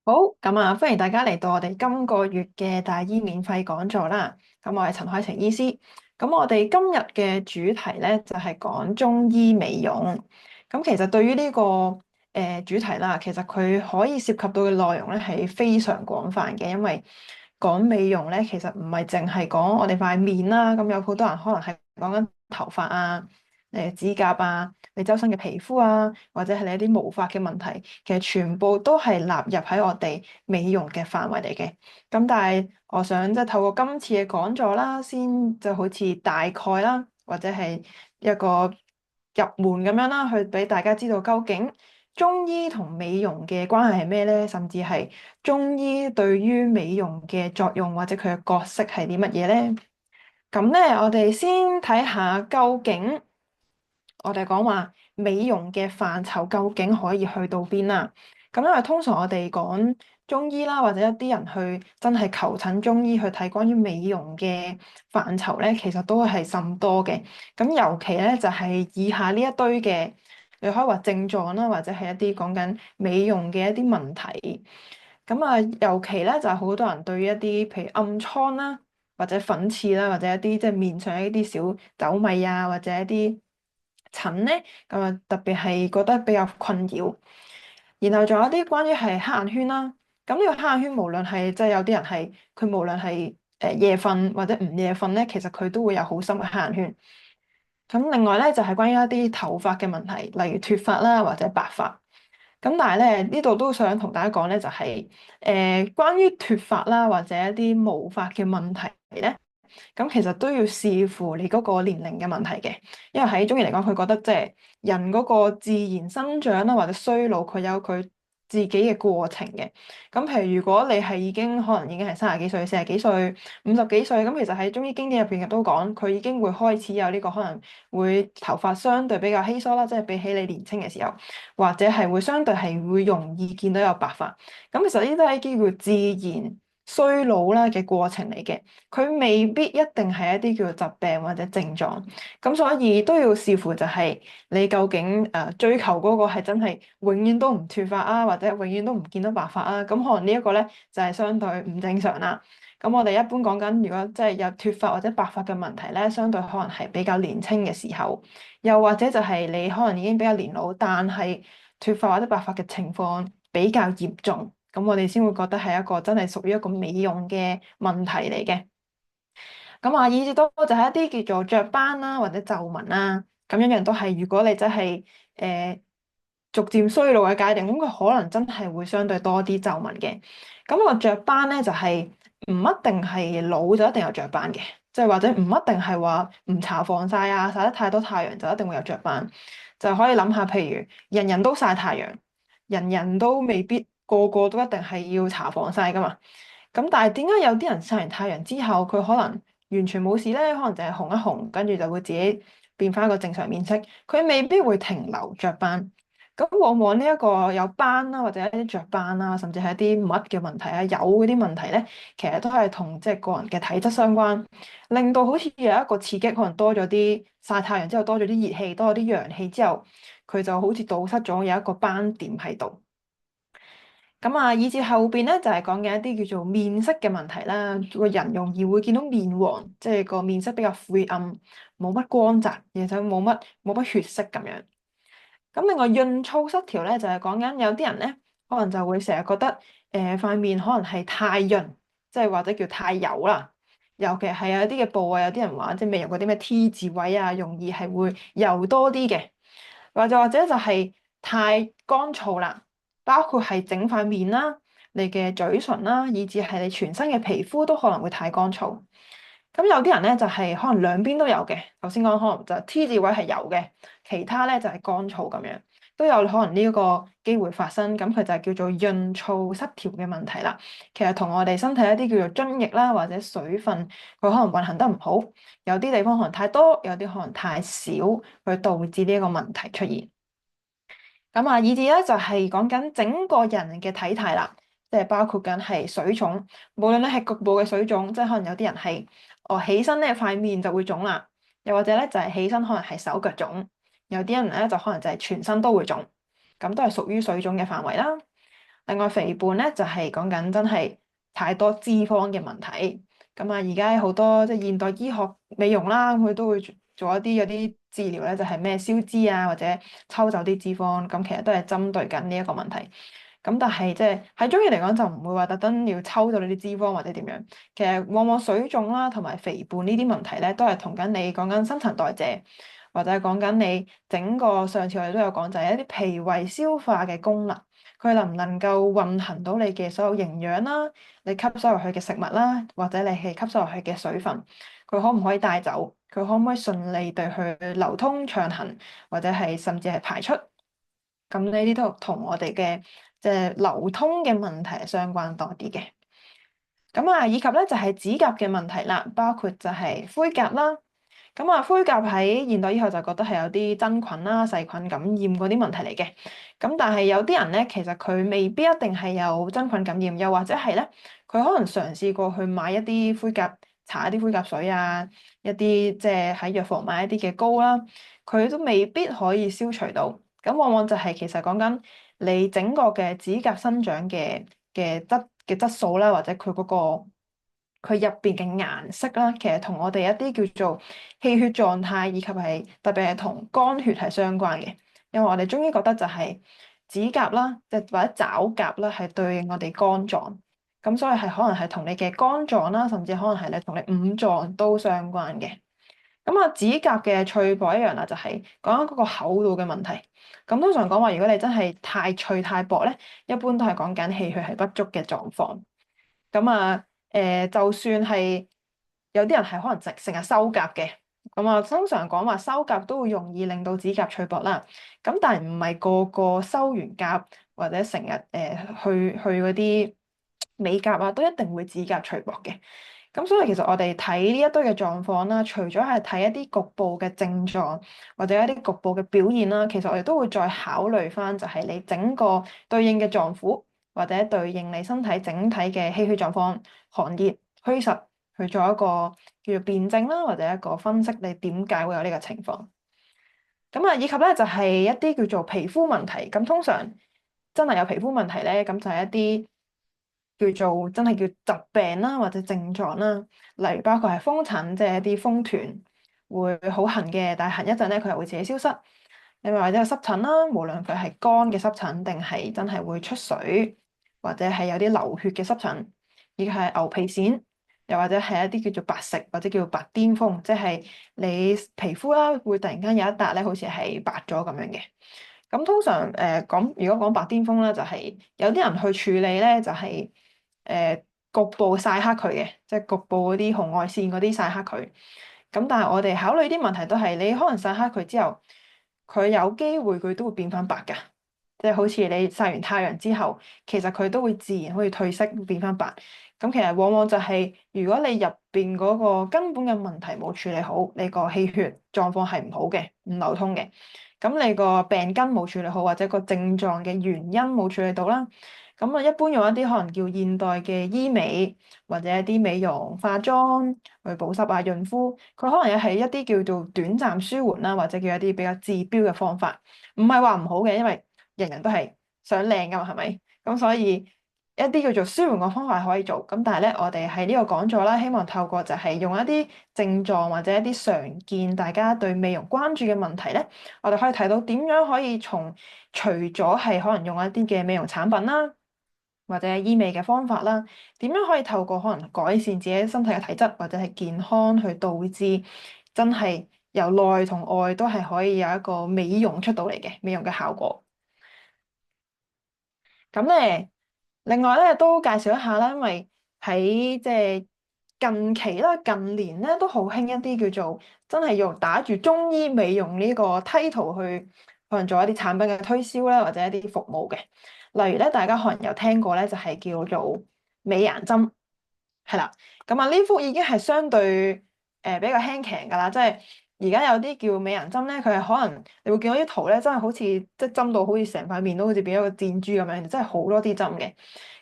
好，歡迎大家嚟到我哋今個月嘅大醫免費講座啦。我係陳海晴醫師。我哋今日嘅主題咧就係講中醫美容。其實對於呢個主題啦，其實佢可以涉及到嘅內容咧係非常廣泛嘅，因為講美容咧其實唔係淨係講我哋塊面啦，有好多人可能係講緊頭髮啊、指甲啊、你周身嘅皮膚啊，或者係你一啲毛髮嘅問題。其實全部都係納入喺我哋美容嘅範圍嚟嘅。但係我想即係透過今次嘅講座啦，先就好似大概啦，或者係一個入門咁樣啦，去俾大家知道究竟中醫同美容嘅關係係咩咧？甚至係中醫對於美容嘅作用或者佢嘅角色係啲乜嘢咧？我哋先睇下究竟我哋講話美容嘅範疇究竟可以去到邊啦？因為通常我哋講中醫啦，或者一啲人去真係求診中醫去睇關於美容嘅範疇咧，其實都係甚多嘅。尤其咧就係以下呢一堆嘅，你可以話症狀啦，或者係一啲講緊美容嘅一啲問題。尤其咧就係好多人對於一啲譬如暗瘡啦，或者粉刺啦，或者一啲即係面上一啲小痘咪啊，或者一啲疹咧，特別係覺得比較困擾。然後仲有啲關於係黑眼圈啦，呢個黑眼圈無論係即係有啲人係佢無論係夜瞓或者唔夜瞓咧，其實佢都會有好深嘅黑眼圈。另外咧就係關於一啲頭髮嘅問題，例如脫髮啦或者白髮。但係咧呢度都想同大家講咧，就係關於脫髮啦或者一啲毛髮嘅問題咧。其實都要視乎你嗰個年齡嘅問題嘅，因為喺中醫嚟講，佢覺得即係人嗰個自然生長啦，或者衰老，佢有佢自己嘅過程嘅。譬如如果你係已經可能已經係三十幾歲、四十幾歲、五十幾歲，其實喺中醫經典入邊都講，佢已經會開始有呢個可能會頭髮相對比較稀疏啦，即係比起你年輕嘅時候，或者係會相對係會容易見到有白髮。其實呢啲都係叫做自然衰老啦嘅過程嚟嘅。佢未必一定係一啲叫做疾病或者症狀，所以都要視乎就係你究竟追求嗰個係真係永遠都唔脫髮啊，或者永遠都唔見到白髮啊，可能呢一個咧就係相對唔正常啦。我哋一般講緊，如果真係有脫髮或者白髮嘅問題咧，相對可能係比較年輕嘅時候，又或者就係你可能已經比較年老，但係脫髮或者白髮嘅情況比較嚴重，我哋先會覺得係一個真係屬於一個美容嘅問題嚟嘅。以至到就係一啲叫做雀斑啦，或者皺紋啦，一樣都係。如果你真係逐漸衰老嘅階段，佢可能真係會相對多啲皺紋嘅。個雀斑咧就係唔一定係老就一定有雀斑嘅，即係或者唔一定係話唔搽防曬啊，曬得太多太陽就一定會有雀斑。就可以諗下，譬如人人都曬太陽，人人都未必個個都一定係要搽防曬噶嘛。但係點解有啲人曬完太陽之後，佢可能完全冇事咧？可能就係紅一紅，跟住就會自己變翻一個正常面色。佢未必會停留雀斑。往往呢一個有斑啦，或者一啲雀斑啦，甚至係一啲乜嘅問題啊，有嗰啲問題咧，其實都係同即係個人嘅體質相關，令到好似有一個刺激，可能多咗啲曬太陽之後多咗啲熱氣，多咗啲陽氣之後，佢就好似堵塞咗有一個斑點喺度。以至後邊咧就係講緊一啲叫做面色嘅問題啦。個人容易會見到面黃，即係個面色比較晦暗，冇乜光澤，而且冇乜血色咁樣。另外潤燥失調咧，就係講緊有啲人咧，可能就會成日覺得塊面可能係太潤，即係或者叫太油啦。尤其係有啲嘅部位，有啲人話即係美容嗰啲咩 T 字位啊，容易係會油多啲嘅，或者就係太乾燥啦。包括係整塊面啦、你嘅嘴唇啦，以至係你全身嘅皮膚都可能會太乾燥。有啲人咧就係可能兩邊都有嘅，頭先講可能就 T 字位係有嘅，其他咧就係乾燥咁樣，都有可能呢一個機會發生。佢就係叫做潤燥失調嘅問題啦。其實同我哋身體一啲叫做津液啦，或者水分，佢可能運行得唔好，有啲地方可能太多，有啲可能太少，去導致呢一個問題出現。以至咧就係講緊整個人嘅體態啦，即係包括緊係水腫，無論你係局部嘅水腫，即係可能有啲人係起身咧塊面就會腫啦，又或者咧就係起身可能係手腳腫，有啲人咧就可能就係全身都會腫，咁都係屬於水腫嘅範圍啦。另外肥胖咧就係講緊真係太多脂肪嘅問題。咁啊，而家好多即係現代醫學美容啦，佢都會做一啲有啲治療咧，就係咩消脂啊，或者抽走啲脂肪，咁其實都係針對緊呢一個問題。咁但係即係喺中醫嚟講，就唔會話特登要抽到你啲脂肪或者點樣。其實往往水腫啦，同埋肥胖呢啲問題咧，都係同緊你講緊新陳代謝，或者係講緊你整個上次我哋都有講，就係一啲脾胃消化嘅功能，佢能唔能夠運行到你嘅所有營養啦，你吸收入去嘅食物啦，或者你係吸收入去嘅水分，佢可唔可以帶走？佢可唔可以順利地去流通暢行，或者係甚至係排出？咁呢啲都同我哋嘅即係流通嘅問題相關多啲嘅。咁啊，以及咧就係指甲嘅問題啦，包括就係灰甲啦。咁啊，灰甲喺現代醫學就覺得係有啲真菌啦、細菌感染嗰啲問題嚟嘅。咁但係有啲人咧，其實佢未必一定係有真菌感染，又或者係咧，佢可能嘗試過去買一啲灰甲，搽一啲灰甲水啊，一啲即係喺藥房買一啲嘅膏啦，佢都未必可以消除到。咁往往就係其實講緊你整個嘅指甲生長嘅質素啦，或者佢嗰個佢入邊嘅顏色啦，其實同我哋一啲叫做氣血狀態，以及係特別係同肝血係相關嘅。因為我哋中醫覺得就係指甲啦，即係或者爪甲啦，係對應我哋肝臟，咁所以係可能係同你嘅肝臟啦，甚至可能係你同你五臟都相關嘅。咁啊，指甲嘅脆薄一樣啦，就係講緊嗰個厚度嘅問題。咁通常講話，如果你真係太脆太薄咧，一般都係講緊氣血係不足嘅狀況。咁啊，就算係有啲人係可能成日修甲嘅，咁啊，通常講話修甲都會容易令到指甲脆薄啦。咁但係唔係個個修完甲或者成日去嗰啲美甲啊，都一定會指甲脆薄嘅。咁所以其實我哋睇呢一堆嘅狀況啦，除咗係睇一啲局部嘅症狀或者一啲局部嘅表現啦，其實我哋都會再考慮翻就係你整個對應嘅臟腑，或者對應你身體整體嘅氣血狀況、寒熱虛實，去做一個叫做辯證啦，或者一個分析你點解會有呢個情況。咁啊，以及咧就係一啲叫做皮膚問題。咁通常真係有皮膚問題咧，咁就係一啲叫做真係叫疾病啦，或者症狀啦。例如包括係風疹，即係一啲風團會好痕嘅，但係痕一陣咧，佢又會自己消失。另外或者係濕疹啦，無論佢係乾嘅濕疹定係真係會出水，或者係有啲流血嘅濕疹，亦係牛皮癬，又或者係一啲叫做白瘜或者叫做白癜風，即係你皮膚啦會突然間有一笪咧，好似係白咗咁樣嘅。咁通常如果講白癜風咧，就係有啲人去處理咧，就係局部曬黑佢嘅，即係局部嗰啲紅外線嗰啲曬黑佢。咁但係我哋考慮啲問題都係，你可能曬黑佢之後，佢有機會佢都會變翻白㗎。即係好似你曬完太陽之後，其實佢都會自然可以褪色變翻白。咁其實往往就係，如果你入邊嗰個根本嘅問題冇處理好，你個氣血狀況係唔好嘅，唔流通嘅。咁你個病根冇處理好，或者個症狀嘅原因冇處理到啦。咁啊，一般用一啲可能叫現代嘅醫美，或者一啲美容化妝去保濕啊、潤膚，佢可能又係一啲叫做短暫舒緩啦，或者叫一啲比較治標嘅方法。唔係話唔好嘅，因為人人都係想靚噶嘛，係咪？咁所以一啲叫做舒緩嘅方法可以做。咁但係咧，我哋喺呢個講座啦，希望透過就係用一啲症狀或者一啲常見大家對美容關注嘅問題咧，我哋可以睇到點樣可以除咗係可能用一啲嘅美容產品啦，或者醫美嘅方法啦，點樣可以透過可能改善自己身體嘅體質或者係健康，去導致真係由內同外都係可以有一個美容出到嚟嘅美容嘅效果。咁咧，另外咧都介紹一下啦，因為喺即係近期啦、近年咧都好興一啲叫做真係用打住中醫美容呢個 title 去可能做一啲產品嘅推銷啦，或者一啲服務嘅。例如咧，大家可能有聽過咧，就係叫做美顏針，係啦。咁啊，呢幅已經係相對比較輕騎㗎啦，即係。而家有啲叫美顏針咧，佢係可能你會見到啲圖咧，真係好似即係針到好似成塊面都好似變咗個箭豬咁樣，真係好多啲針嘅。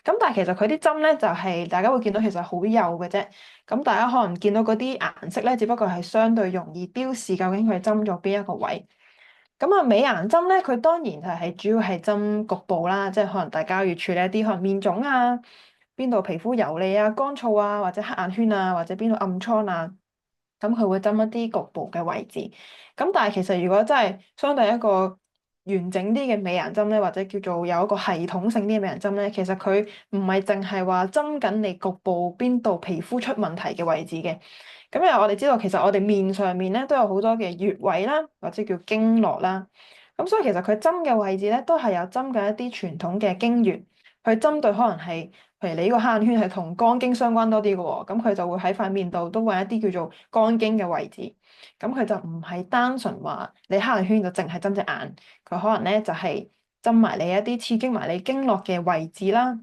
咁但係其實佢啲針咧就係大家會見到其實好幼嘅啫。咁大家可能見到嗰啲顏色咧，只不過係相對容易標示究竟佢針咗邊一個位。咁啊，美顏針咧，佢當然係主要係針局部啦，即係可能大家要處理一啲可能面腫啊、邊度皮膚油膩啊、乾燥啊，或者黑眼圈啊，或者邊度暗瘡啊，咁佢會針一啲局部嘅位置。咁但係其實如果真係相對一個完整啲嘅美顏針咧，或者叫做有一個系統性啲嘅美顏針咧，其實佢唔係淨係話針緊你局部邊度皮膚出問題嘅位置嘅。咁因為我哋知道，其實我哋面上面咧都有好多嘅穴位啦，或者叫經絡啦。咁所以其實佢針嘅位置咧，都係有針緊一啲傳統嘅經穴，去針對可能係，譬如你呢個黑眼圈係同肝經相關多啲嘅喎，咁佢就會喺塊面度都揾一啲叫做肝經嘅位置。咁佢就唔係單純話你黑眼圈就淨係針隻眼，佢可能咧就係針埋你一啲刺激埋你經絡嘅位置啦。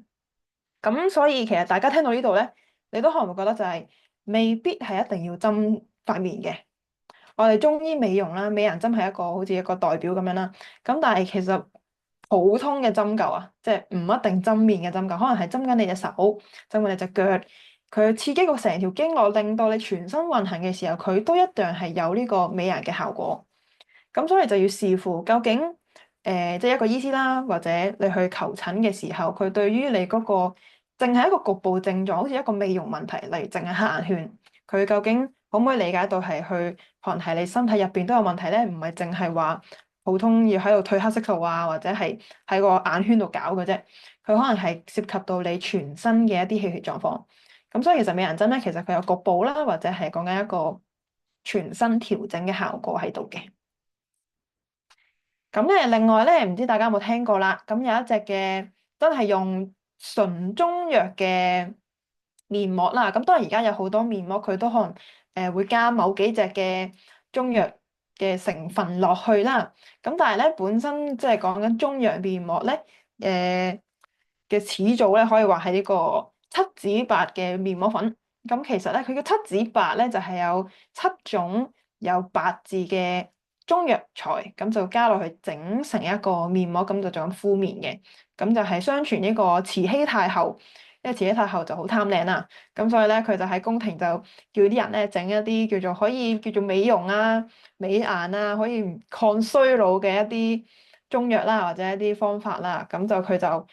咁所以其實大家聽到呢度咧，你都可能會覺得就係未必係一定要針塊面嘅。我哋中醫美容啦，美顏針係一個好似一個代表咁樣啦。咁但係其實普通嘅針灸啊，即係唔一定針面嘅針灸，可能係針緊你隻手、針緊你隻腳，佢刺激個成條經絡，令到你全身運行嘅時候，佢都一樣係有呢個美顏嘅效果。咁所以就要視乎究竟即係一個醫師啦，或者你去求診嘅時候，佢對於你嗰個淨係一個局部症狀，好似一個美容問題，例如淨係黑眼圈，佢究竟可唔可以理解到係去可能係你身體入邊都有問題咧？唔係淨係話普通要喺度褪黑色素啊，或者係喺個眼圈度搞嘅啫。佢可能係涉及到你全身嘅一啲氣血狀況。咁所以其實美顏針咧，其實佢有局部啦，或者係講緊一個全身調整嘅效果喺度嘅。咁咧，另外咧，唔知大家有冇聽過啦？咁有一隻嘅真係用純中藥嘅面膜啦。咁當然而家有好多面膜，佢都可能會加某幾隻嘅中藥嘅成分落去啦。咁但係咧，本身即係講緊中藥面膜咧，嘅始祖咧，可以話係呢個七子八嘅面膜粉。咁其實咧，佢嘅七子八咧就係有七種有八字嘅中藥材，咁就加落去整成一個面膜，咁就咁敷面嘅。咁就係相傳呢個慈禧太后，因為慈禧太后就好貪靚啦，咁所以咧佢就喺宮廷就叫啲人咧整一啲叫做可以叫做美容啊、美顏啊、可以抗衰老嘅一啲中藥啦，或者一啲方法啦。咁就佢就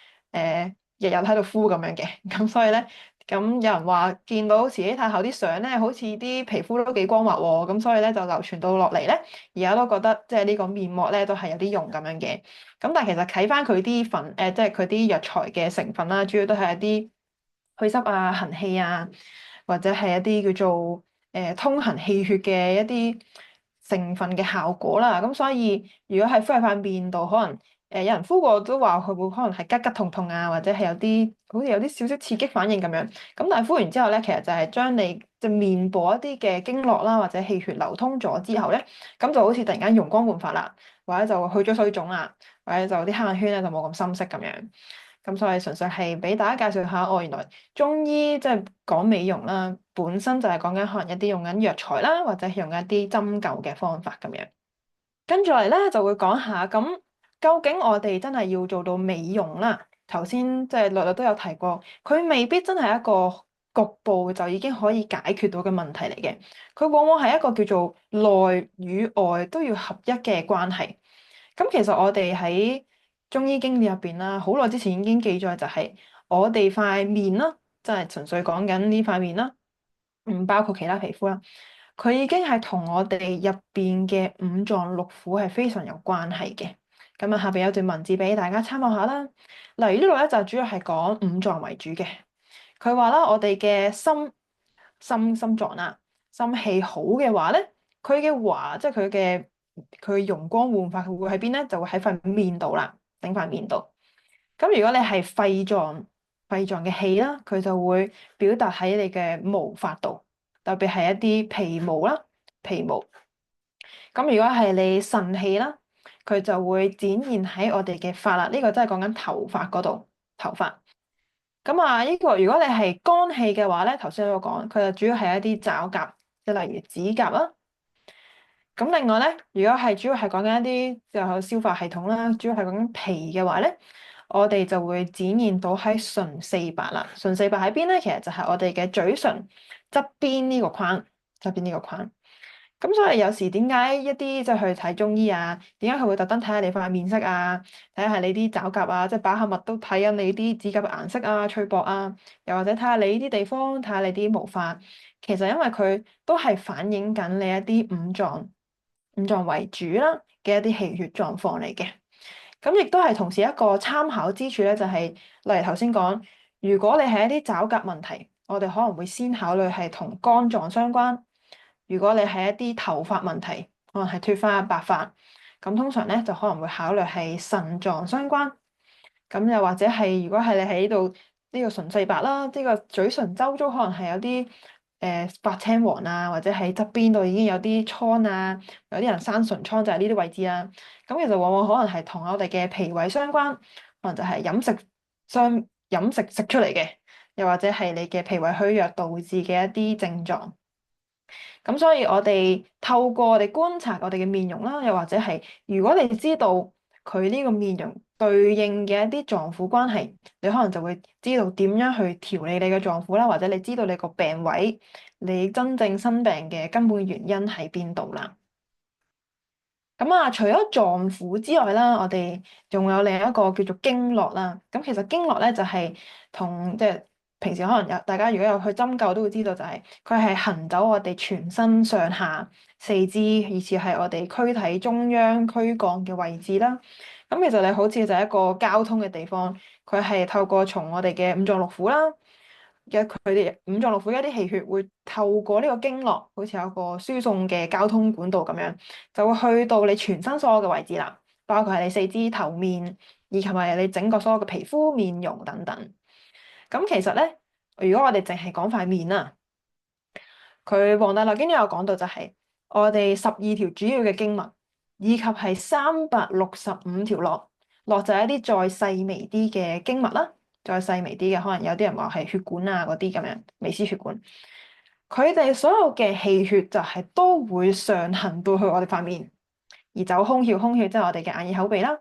日日喺度敷咁樣嘅。咁所以咧。咁有人話見到慈禧太后啲相咧，好似啲皮膚都幾光滑喎，咁所以咧就流傳到落嚟咧，而家都覺得即係呢個面膜咧都係有啲用咁樣嘅。咁但係其實睇翻佢啲即係佢啲藥材嘅成分啦，主要都係一啲祛濕啊、行氣啊，或者係一啲叫做通行氣血嘅一啲成分嘅效果啦。咁所以如果係敷喺塊面度，可能有人敷過都話佢會可能係吉吉痛痛啊，或者係有啲好似有啲少少刺激反應咁樣。咁但係敷完之後咧，其實就係將你隻面部一啲嘅經絡啦，或者氣血流通咗之後咧，咁就好似突然間容光煥發啦，或者就去咗水腫啦，或者就啲黑眼圈咧就冇咁深色咁樣。咁所以純粹係俾大家介紹下，哦，原來中醫即係講美容啦，本身就係講緊可能一啲用緊藥材啦，或者係用緊一啲針灸嘅方法咁樣。跟住嚟咧就會講下，咁究竟我哋真係要做到美容啦？頭先即係略略都有提過，佢未必真係一個局部就已經可以解決到嘅問題嚟嘅，佢往往係一個叫做內與外都要合一嘅關係。咁其實我哋喺中醫經典入邊啦，好耐之前已經記載就係我哋塊面啦，即係純粹講緊呢塊面啦，唔包括其他皮膚啦。佢已經係同我哋入邊嘅五臟六腑係非常有關係嘅。咁啊，下邊有段文字俾大家參考下啦。例如呢度咧就主要係講五臟為主嘅。佢話啦，我哋嘅心臟啦，心氣好嘅話咧，佢嘅華即係佢容光煥發，佢會喺邊咧？就會喺塊面度啦，整塊面度。咁如果你係肺臟嘅氣啦，佢就會表達喺你嘅毛髮度，特別係一啲皮毛啦，皮毛。咁如果係你腎氣啦，佢就會展現喺我哋嘅髮啦，呢個真係講緊頭髮嗰度，頭髮。咁啊，呢個如果你係肝氣嘅話咧，頭先都有講，佢就主要係一啲爪甲，即係例如指甲啦。咁另外咧，如果係主要係講緊一啲就係消化系統啦，主要係講緊脾嘅話咧，我哋就會展現到喺唇四白啦。唇四白喺邊咧？其實就係我哋嘅嘴唇側邊呢個框，側邊呢個框。咁所以有時點解一啲即係去睇中醫啊？點解佢會特登睇下你塊面色啊？睇下你啲爪甲啊，即係把下脈都睇緊你啲指甲嘅顏色啊、脆薄啊，又或者睇下你呢啲地方，睇下你啲毛髮。其實因為佢都係反映緊你一啲五臟為主啦嘅一啲氣血狀況嚟嘅。咁亦都係同時一個參考之處咧，就係例如頭先講，如果你係一啲爪甲問題，我哋可能會先考慮係同肝臟相關。如果你係一啲頭髮問題，可能係脫髮、白髮，咁通常咧就可能會考慮係腎臟相關。咁又或者係如果係你喺呢度呢個唇細白啦，呢個嘴唇周遭可能係有啲發青黃啊，或者喺側邊度已經有啲瘡啊，有啲人生唇瘡就係呢啲位置啊。咁其實往往可能係同我哋嘅脾胃相關，可能就係飲食食出嚟嘅，又或者係你嘅脾胃虛弱導致嘅一啲症狀。咁所以我哋透過我哋觀察我哋嘅面容啦，又或者係如果你知道佢呢個面容對應嘅一啲臟腑關係，你可能就會知道點樣去調理你嘅臟腑啦，或者你知道你個病位，你真正生病嘅根本原因喺邊度啦。咁啊，除咗臟腑之外啦，我哋仲有另一個叫做經絡啦。咁其實經絡咧就係同即係平時可能有大家如果有去針灸都會知道，就係佢係行走我哋全身上下四肢，以至係我哋軀體中央軀幹嘅位置啦。咁其實你好似就係一個交通嘅地方，佢係透過從我哋嘅五臟六腑啦。佢哋五臟六腑一啲氣血會透過呢個經絡，好似有個輸送嘅交通管道咁樣，就會去到你全身所有嘅位置啦，包括係你四肢、頭面，以及係你整個所有嘅皮膚、面容等等。咁其實咧，如果我哋淨係講塊面啊，佢《黃帝內經》都有講到，就係我哋12條主要嘅經脈，以及係365條絡，絡就係一啲再細微啲嘅經脈啦。再細微啲嘅，可能有啲人話係血管啊嗰啲咁樣，微絲血管。佢哋所有嘅氣血就係都會上行到去我哋塊面，而走空竅，空竅即係我哋嘅眼耳口鼻啦，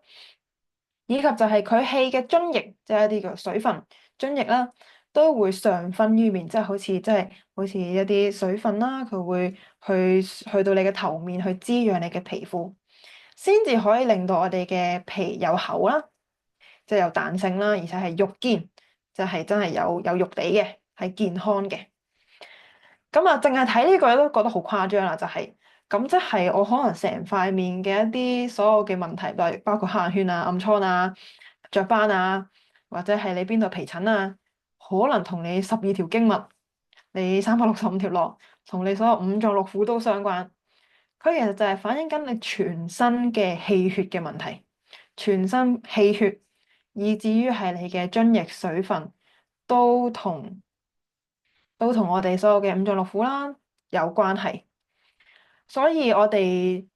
以及就係佢氣嘅津液，即係一啲嘅水分津液啦，都會上分於面，即係好似一啲水分啦，佢會去到你嘅頭面去滋養你嘅皮膚，先至可以令到我哋嘅皮有厚啦。即係有彈性啦，而且係肉堅，就係真係有肉地嘅，係健康嘅。咁啊，淨係睇呢個都覺得好誇張啦，就係咁，即係我可能成塊面嘅一啲所有嘅問題，例如包括黑眼圈啊、暗瘡啊、雀斑啊，或者係你邊度皮疹啊，可能同你12條經脈、你365條絡，同你所有五臟六腑都相關。佢其實就係反映緊你全身嘅氣血嘅問題，全身氣血。以至於係你嘅津液水分都同都同我哋所有嘅五臟六腑啦有關係，所以我哋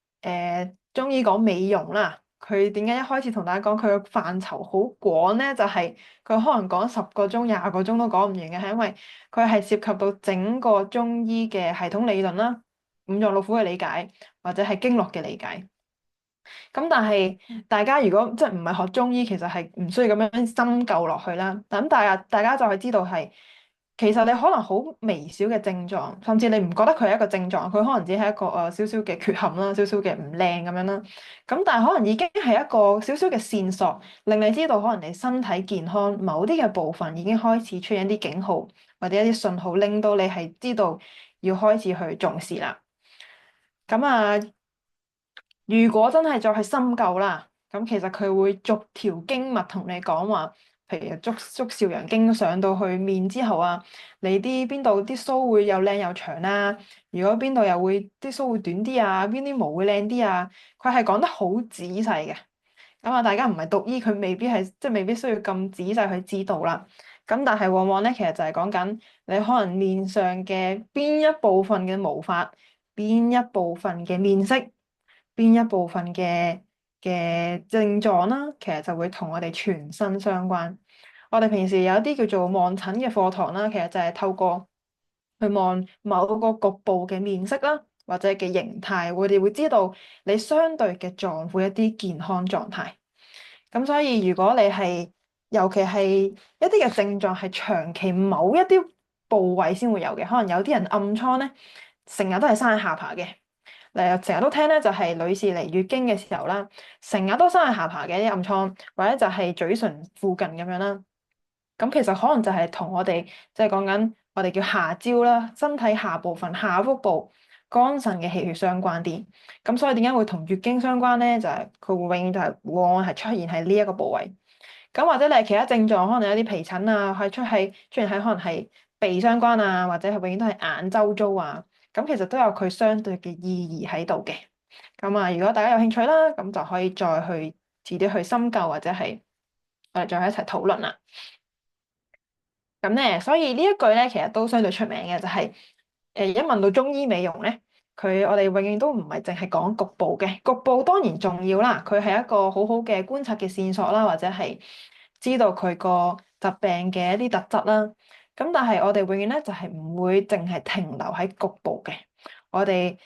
中醫講美容啦，佢點解一開始同大家講佢嘅範疇好廣咧？就係佢可能講10個鐘、20個鐘都講唔完嘅，係因為佢係涉及到整個中醫嘅系統理論啦、五臟六腑嘅理解，或者係經絡嘅理解。咁但係大家如果即係唔係學中醫，其實係唔需要咁樣深究落去啦。咁大家就係知道係，其實你可能好微小嘅症狀，甚至你唔覺得佢係一個症狀，佢可能只係一個少少嘅缺陷啦，少少嘅唔靚咁樣啦。咁但係可能已經係一個少少嘅線索，令你知道可能你身體健康某啲嘅部分已經開始出現一啲警號或者一啲信號，令到你係知道要開始去重視啦。咁啊〜如果真係再去深究啦，咁其實佢會逐條經脈同你講話，譬如足少陽經上到去面之後啊，你啲邊度啲鬚會又靚又長啊，如果邊度又會啲鬚會短啲啊，邊啲毛會靚啲啊，佢係講得好仔細嘅。咁啊，大家唔係讀醫，佢未必係即係未必需要咁仔細去知道啦。咁但係往往咧，其實就係講緊你可能面上嘅邊一部分嘅毛髮，邊一部分嘅面色。邊一部分嘅症狀啦，其實就會同我哋全身相關。我哋平時有啲叫做望診嘅課堂啦，其實就係透過去望某個局部嘅面色啦，或者嘅形態，我哋會知道你相對嘅臟腑一啲健康狀態。咁所以如果你係尤其係一啲嘅症狀係長期某一啲部位先會有嘅，可能有啲人暗瘡咧，成日都係生喺下巴嘅。成日都聽咧，就係女士嚟月經嘅時候啦，成日都生喺下巴嘅啲暗瘡，或者就係嘴唇附近咁樣啦。咁其實可能就係同我哋即係講緊我哋叫下焦啦，身體下部分下腹部肝腎嘅氣血相關啲。咁所以點解會同月經相關咧？就係佢會永遠就係往往係出現喺呢一個部位。咁或者你係其他症狀，可能有啲皮疹啊，係出現喺可能係鼻相關啊，或者係永遠都係眼周遭啊。咁其實都有佢相對嘅意義喺度嘅。咁啊，如果大家有興趣啦，咁就可以再去遲啲去深究，或者係我哋再一齊討論啦。咁咧，所以呢一句咧，其實都相對出名嘅，就係一問到中醫美容咧，我哋永遠都唔係淨係講局部嘅，局部當然重要啦，佢係一個好好嘅觀察嘅線索啦，或者係知道佢個疾病嘅一啲特質啦。咁但係我哋永遠咧就係唔會淨係停留喺局部嘅，我哋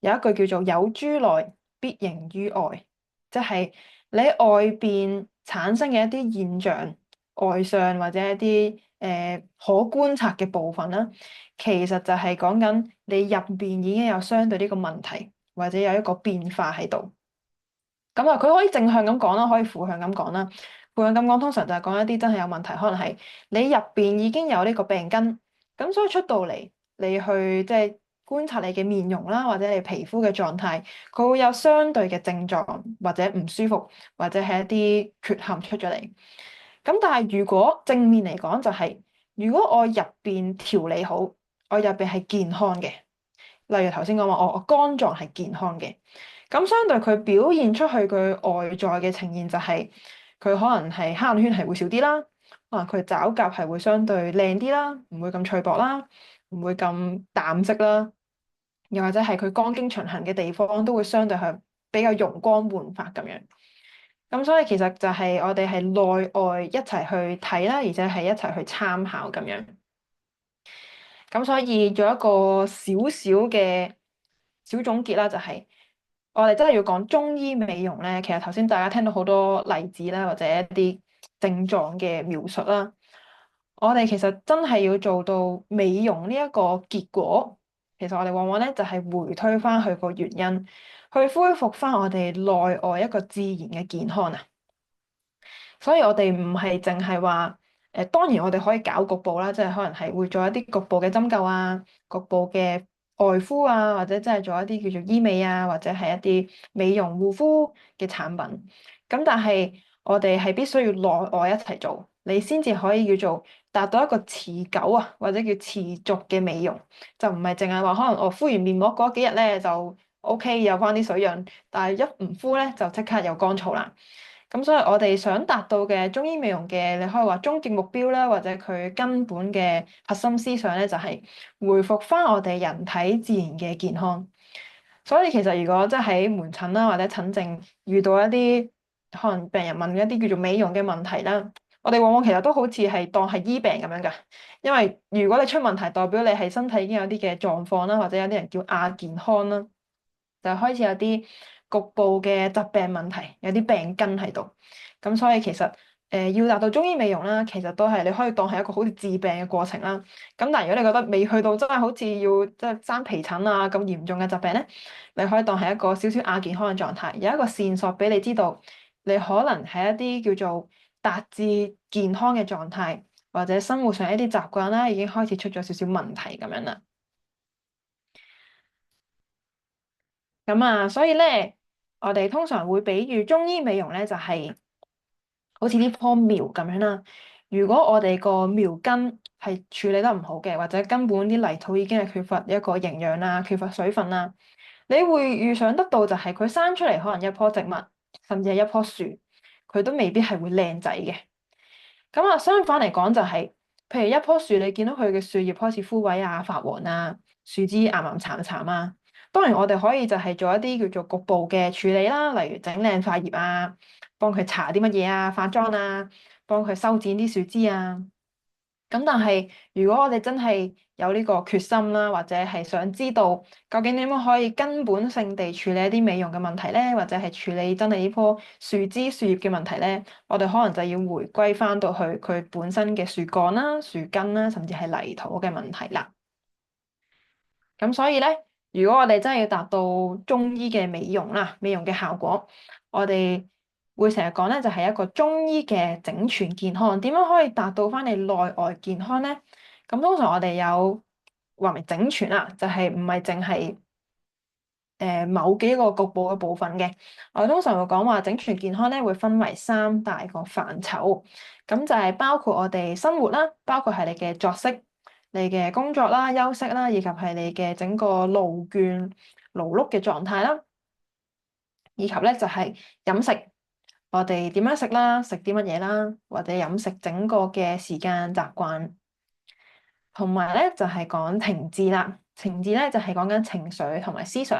有一句叫做有諸內必形於外，即係你喺外邊產生嘅一啲現象。外相或者一啲可觀察嘅部分啦，其實就係講緊你入邊已經有相對呢個問題，或者有一個變化喺度。咁啊，佢可以正向咁講啦，可以負向咁講啦。負向咁講，通常就係講一啲真係有問題，可能係你入邊已經有呢個病根，咁所以出到嚟，你去即係觀察你嘅面容啦，或者你皮膚嘅狀態，佢會有相對嘅症狀或者唔舒服，或者係一啲缺陷出咗嚟。咁但係如果正面嚟講就係，如果我入邊調理好，我入邊係健康嘅，例如頭先講話我肝臟係健康嘅，咁相對佢表現出去佢外在嘅呈現就係，佢可能係黑眼圈係會少啲啦，可能佢爪甲係會相對靚啲啦，唔會咁脆薄啦，唔會咁淡色啦，又或者係佢肝經循行嘅地方都會相對係比較容光煥發咁樣。咁所以其實就係我哋係內外一齊去睇啦，而且係一齊去參考咁樣。咁所以做一個小小嘅小總結啦，就係我哋真係要講中醫美容咧。其實頭先大家聽到好多例子啦，或者一啲症狀嘅描述啦，我哋其實真係要做到美容呢一個結果。其實我哋往往咧就係回推翻去個原因，去恢復翻我哋內外一個自然嘅健康啊。所以我哋唔係淨係話，當然我哋可以搞局部啦，即係可能係會做一啲局部嘅針灸啊、局部嘅外敷啊，或者即係做一啲叫做醫美啊，或者係一啲美容護膚嘅產品。咁但係我哋係必須要內外一齊做，你先至可以叫做達到一個持久啊，或者叫持續嘅美容，就唔係淨係話可能我敷完面膜嗰幾日咧就 OK 有翻啲水潤，但係一唔敷咧就即刻又乾燥啦。咁所以我哋想達到嘅中醫美容嘅，你可以話終極目標啦，或者佢根本嘅核心思想咧，就係回復翻我哋人體自然嘅健康。所以其實如果即係喺門診啦，或者診症遇到一啲可能病人問一啲叫做美容嘅問題啦，我哋往往其實都好似係當係醫病咁樣噶。因為如果你出問題，代表你係身體已經有啲嘅狀況啦，或者有啲人叫亞健康啦。就開始有啲局部嘅疾病問題，有啲病根喺度。咁所以其實要達到中醫美容啦，其實都係你可以當係一個好似治病嘅過程啦。咁但係如果你覺得未去到真係好似要即係生皮疹啊咁嚴重嘅疾病咧，你可以當係一個少少亞健康嘅狀態，有一個線索俾你知道，你可能係一啲叫做達至健康嘅狀態，或者生活上一啲習慣啦，已經開始出咗少少問題咁樣啦。咁啊，所以咧，我哋通常會比喻中醫美容咧，就係好似呢棵苗咁樣啦。如果我哋個苗根係處理得唔好嘅，或者根本啲泥土已經係缺乏一個營養啦，缺乏水分啦，你會預想得到就係佢生出嚟可能一棵植物，甚至係一棵樹，佢都未必係會靚仔嘅。咁啊，相反嚟講就係，譬如一棵樹，你見到佢嘅樹葉開始枯萎啊、發黃啊、樹枝岩岩慘慘啊。當然我哋可以就係做一啲叫做局部嘅處理啦，例如整靚塊葉啊，幫佢搽啲乜嘢啊、化妝啊，幫佢修剪啲樹枝啊。咁但係如果我哋真係有呢個決心啦，或者係想知道究竟點樣可以根本性地處理一啲美容嘅問題咧，或者係處理真係呢棵樹枝樹葉嘅問題咧，我哋可能就要回歸翻到去佢本身嘅樹幹啦、樹根啦，甚至係泥土嘅問題啦。咁所以咧。如果我哋真係要達到中醫嘅美容啦，美容嘅效果，我哋會成日講咧，就係一個中醫嘅整全健康。點樣可以達到翻你內外健康咧？咁通常我哋有話明整全啦，就係唔係淨係某幾個局部嘅部分嘅。我哋通常會講話整全健康咧，會分為三大個範疇。咁就係包括我哋生活啦，包括係你嘅作息、你嘅工作啦、休息啦，以及係你嘅整個勞倦勞碌嘅狀態啦，以及咧就係飲食，我哋點樣食啦，食啲乜嘢啦，或者飲食整個嘅時間習慣。同埋咧就係講情志啦，情志咧就係講緊情緒同埋思想。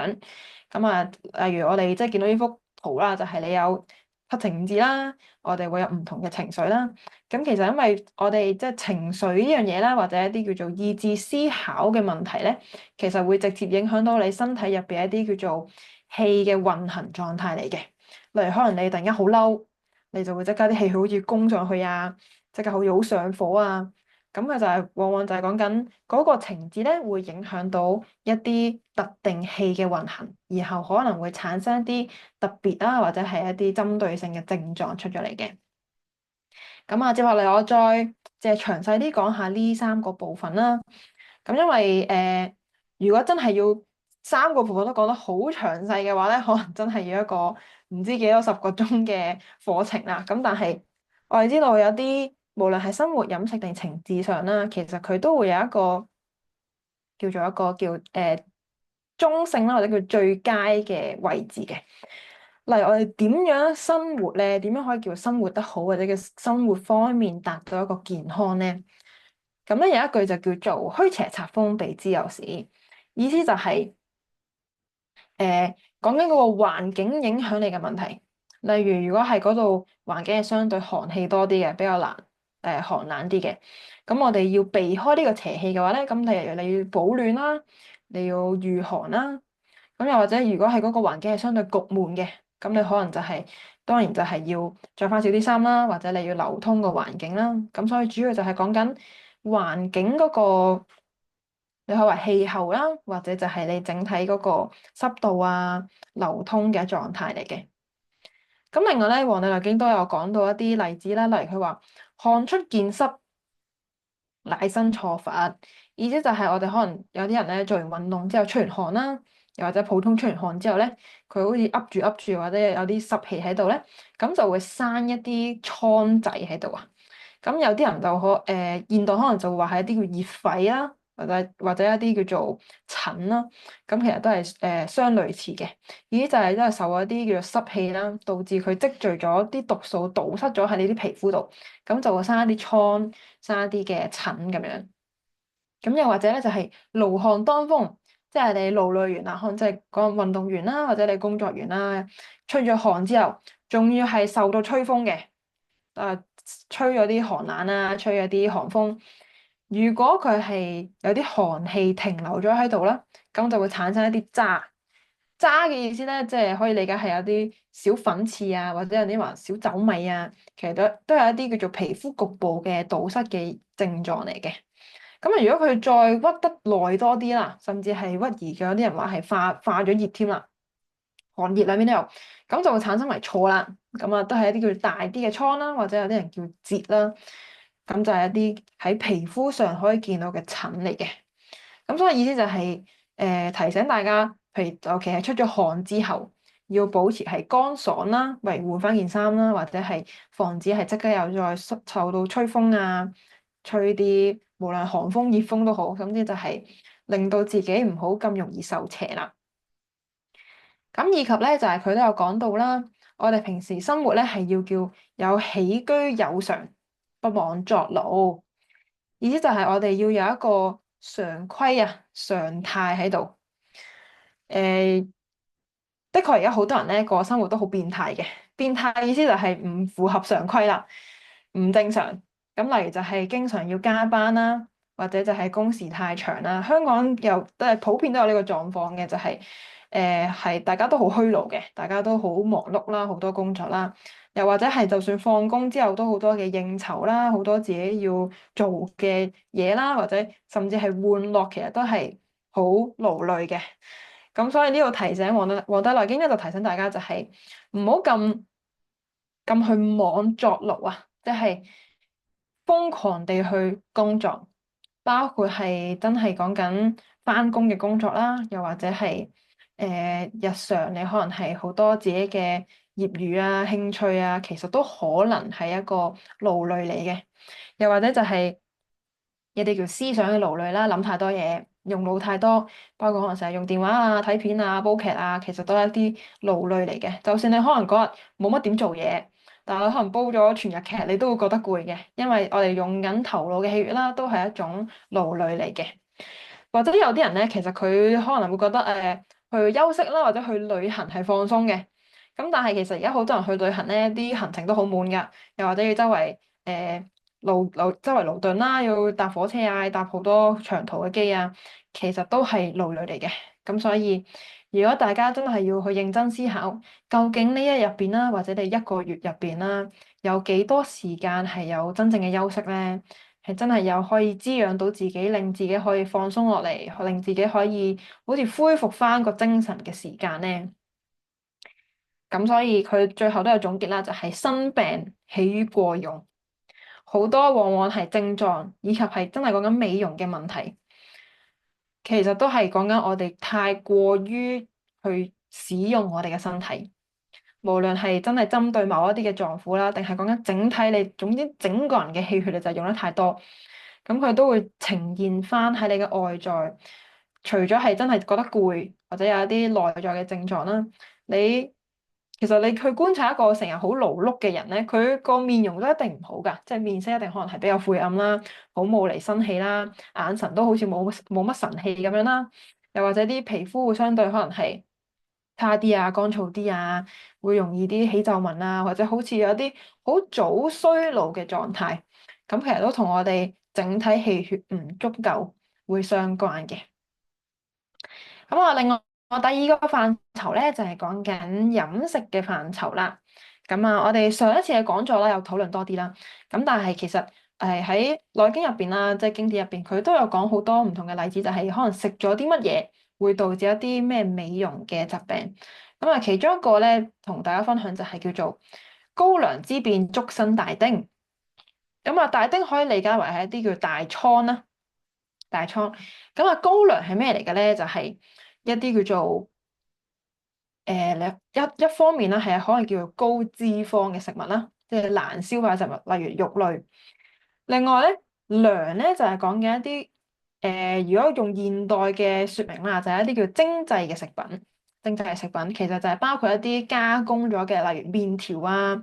咁啊，例如我哋即係見到呢幅圖啦，就係你有七情五志啦，我哋會有唔同嘅情緒啦。咁其實因為我哋即係情緒呢樣嘢啦，或者一啲叫做意志思考嘅問題咧，其實會直接影響到你身體入邊一啲叫做氣嘅運行狀態嚟嘅。例如可能你突然間好嬲，你就會即刻啲氣好似攻上去啊，即刻好似好上火啊。咁佢就係往往就係講緊嗰個情志咧，會影響到一啲特定氣嘅運行，然後可能會產生一啲特別啦，或者係一啲針對性嘅症狀出咗嚟嘅。咁啊，接落嚟我再即係詳細啲講下呢三個部分啦。咁因為如果真係要三個部分都講得好詳細嘅話咧，可能真係要一個唔知幾多十個鐘嘅課程啦。咁但係我哋知道有啲無論係生活飲食定情志上啦，其實佢都會有一個叫做一個叫中性啦，或者叫最佳嘅位置嘅。例如我哋點樣生活咧？點樣可以叫生活得好，或者嘅生活方面達到一個健康咧？咁咧有一句就叫做虛邪插風，避之有時，意思就係講緊嗰個環境影響你嘅問題。例如如果係嗰度環境係相對寒氣多啲嘅，比較難寒冷啲嘅，咁我哋要避開呢個邪氣嘅話咧，咁例如你要保暖啦，你要御寒啦。咁又或者如果係嗰個環境係相對焗悶嘅，咁你可能就係、當然就係要着翻少啲衫啦，或者你要流通個環境啦。咁所以主要就係講緊環境嗰個，你可以話氣候啦，或者就係你整體嗰個濕度啊、流通嘅狀態嚟嘅。咁另外咧，《黃帝內經》都有講到一啲例子啦，例如佢話汗出見濕，乃生錯發，意思就係我哋可能有啲人咧做完運動之後出完汗啦，又或者普通出完汗之後咧，佢好似噏住或者有啲濕氣喺度咧，咁就會生一啲瘡仔喺度啊。咁有啲人就現代可能就會話係一啲叫熱痱啦，或者一啲叫做疹啦，咁其實都係相類似嘅。意思就係都係受一啲叫做濕氣啦，導致佢積聚咗啲毒素，堵塞咗喺你啲皮膚度，咁就會生一啲瘡，生一啲嘅疹咁樣。咁又或者咧就係勞汗當風，即係你勞累完啦，可能即係講運動員啦，或者你工作完啦，出咗汗之後，仲要係受到吹風嘅。吹咗啲寒冷啦，吹咗啲寒風。如果佢係有啲寒氣停留咗喺度啦，咁就會產生一啲渣。渣嘅意思咧，即係可以理解係有啲小粉刺啊，或者有啲話小走米啊，其實都係一啲叫做皮膚局部嘅堵塞嘅症狀嚟嘅。咁啊，如果佢再屈得耐多啲啦，甚至係屈而嘅，有啲人話係化咗熱添啦。寒熱兩邊都有，咁就會產生為錯啦。咁啊，都係一啲叫大啲嘅瘡啦，或者有啲人叫癤啦。咁就係一啲喺皮膚上可以見到嘅疹嚟嘅。咁所以意思就係、提醒大家，譬如尤其係出咗汗之後，要保持係乾爽啦，為換翻件衫啦，或者係防止係即刻又再受到吹風啊，吹啲無論寒風熱風都好，總之就係令到自己唔好咁容易受邪啦。咁以及咧，就係、佢都有講到啦。我哋平時生活咧係要叫有起居有常，不妄作勞。意思就係我哋要有一個常規啊、常態喺度。誒、的確而家好多人咧個生活都好變態嘅。變態意思就係唔符合常規啦，唔正常。咁例如就係經常要加班啦，或者就係工時太長啦。香港又都係普遍都有呢個狀況嘅，就係係大家都好虛勞嘅，大家都好忙碌啦，好多工作啦。又或者係就算放工之後都好多嘅應酬啦，好多自己要做嘅嘢啦，或者甚至係玩樂，其實都係好勞累嘅。咁所以呢度提醒黃帝內經咧就提醒大家就係唔好咁去妄作勞啊，即係瘋狂地去工作，包括係真係講緊返工嘅工作啦，又或者係日常你可能係好多自己嘅業餘啊、興趣啊，其實都可能係一個勞累嚟嘅。又或者就係一啲叫思想嘅勞累啦，諗太多嘢，用腦太多，包括可能成日用電話啊、睇片啊、煲劇啊，其實都係一啲勞累嚟嘅。就算你可能嗰日冇乜點做嘢，但係你可能煲咗全日劇，你都會覺得攰嘅，因為我哋用緊頭腦嘅氣血啦，都係一種勞累嚟嘅。或者有啲人咧，其實佢可能會覺得去休息啦，或者去旅行係放鬆嘅。咁但係其實而家好多人去旅行咧，啲行程都好滿㗎，又或者要周圍周圍勞頓啦，要搭火車啊，搭好多長途嘅機啊，其實都係勞累嚟嘅。咁所以如果大家真係要去認真思考，究竟呢一日入邊啦，或者你一個月入邊啦，有幾多時間係有真正嘅休息咧？係真係有可以滋養到自己，令自己可以放鬆落嚟，令自己可以好似恢復翻個精神嘅時間咧。咁所以佢最後都有總結啦，就係生病起於過用，好多往往係症狀以及係真係講緊美容嘅問題，其實都係講緊我哋太過於去使用我哋嘅身體，無論係真係針對某一啲嘅臟腑啦，定係講緊整體你，總之整個人嘅氣血你就用得太多。咁佢都會呈現翻喺你嘅外在，除咗係真係覺得攰，或者有一啲內在嘅症狀啦，你其實你去觀察一個成日好勞碌嘅人咧，佢個面容都一定唔好噶，即係面色一定可能係比較晦暗啦，好冇厘生氣啦，眼神都好似冇乜神氣咁樣啦，又或者啲皮膚會相對可能係差啲啊，乾燥啲啊，會容易啲起皺紋啊，或者好似有啲好早衰老嘅狀態。咁其實都同我哋整體氣血唔足夠會相關嘅。咁啊，另外我第二個範疇咧就係講緊飲食嘅範疇啦。咁啊，我哋上一次嘅講座啦，有討論多啲啦。咁但係其實喺內經入邊啦，即係經典入邊，佢都有講好多唔同嘅例子，就係可能食咗啲乜嘢會導致一啲咩美容嘅疾病。咁啊，其中一個咧同大家分享就係叫做高粱之變足生大丁。咁啊，大丁可以理解為係一啲叫大瘡啦，大瘡。咁啊，高粱係咩嚟嘅咧？就係一啲叫做一方面啦，係可能叫做高脂肪嘅食物啦，即係難消化嘅食物，例如肉類。另外咧，糧咧就係講緊一啲如果用現代嘅説明啦，就係一啲叫精製嘅食品。精製嘅食品其實就係包括一啲加工咗嘅，例如麵條啊、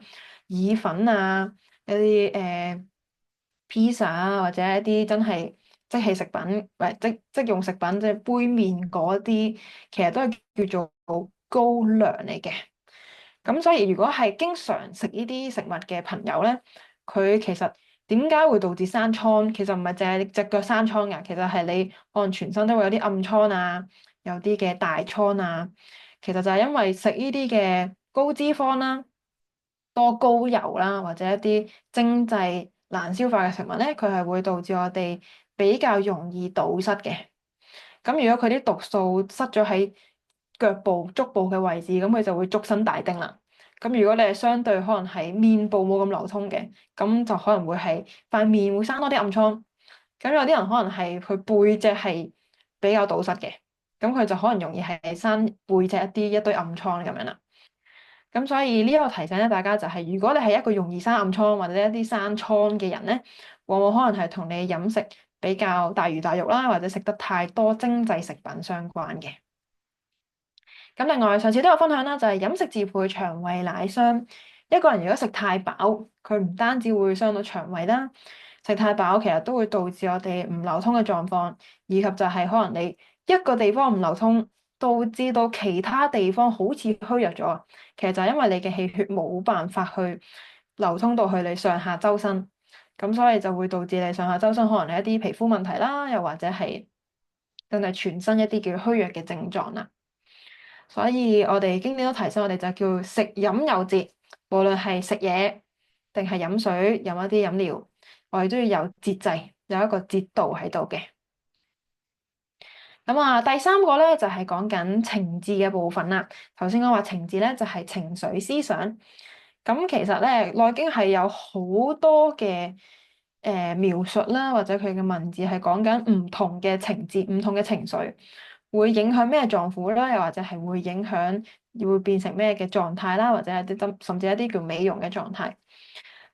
意粉啊、一啲披薩啊，或者一啲真係即棄食品，或者即用食品，即係杯麵嗰啲，其實都係叫做高粱嚟嘅。咁所以如果係經常食呢啲食物嘅朋友咧，佢其實點解會導致生瘡？其實唔係淨係隻腳生瘡㗎，其實係你可能全身都會有啲暗瘡啊，有啲嘅大瘡啊。其實就係因為食呢啲嘅高脂肪啦、多高油啦，或者一啲精製難消化嘅食物咧，佢係會導致我哋比較容易堵塞嘅。咁如果佢啲毒素塞咗喺腳部、足部嘅位置，咁佢就會足生大丁啦。咁如果你係相對可能係面部冇咁流通嘅，咁就可能會係塊面會生多啲暗瘡。咁有啲人可能係佢背脊係比較堵塞嘅，咁佢就可能容易係生背脊一堆暗瘡咁樣啦。咁所以呢個提醒咧，大家就係如果你係一個容易生暗瘡或者一啲生瘡嘅人咧，往往可能係同你飲食比較大魚大肉啦，或者食得太多精製食品相關嘅。咁另外上次都有分享啦，就係飲食自培，腸胃乃傷。一個人如果食太飽，佢唔單止會傷到腸胃啦，食太飽其實都會導致我哋唔流通嘅狀況，以及就係可能你一個地方唔流通，導致到其他地方好似虛弱咗。其實就係因為你嘅氣血冇辦法去流通到去你上下周身，咁所以就會導致你上下周身可能係一啲皮膚問題啦，又或者係真係全身一啲叫虛弱嘅症狀啦。所以我哋經典都提醒我哋就叫食飲有節，無論係食嘢定係飲水、飲一啲飲料，我哋都要有節制，有一個節度喺度嘅。咁啊，第三個咧就係講緊情志嘅部分啦。頭先講話情志咧就係情緒思想。咁其實咧《內經》係有好多嘅描述啦，或者佢嘅文字係講緊唔同嘅情志、唔同嘅情緒會影響咩臟腑啦，又或者係會影響會變成咩嘅狀態啦，或者係啲甚至一啲叫美容嘅狀態。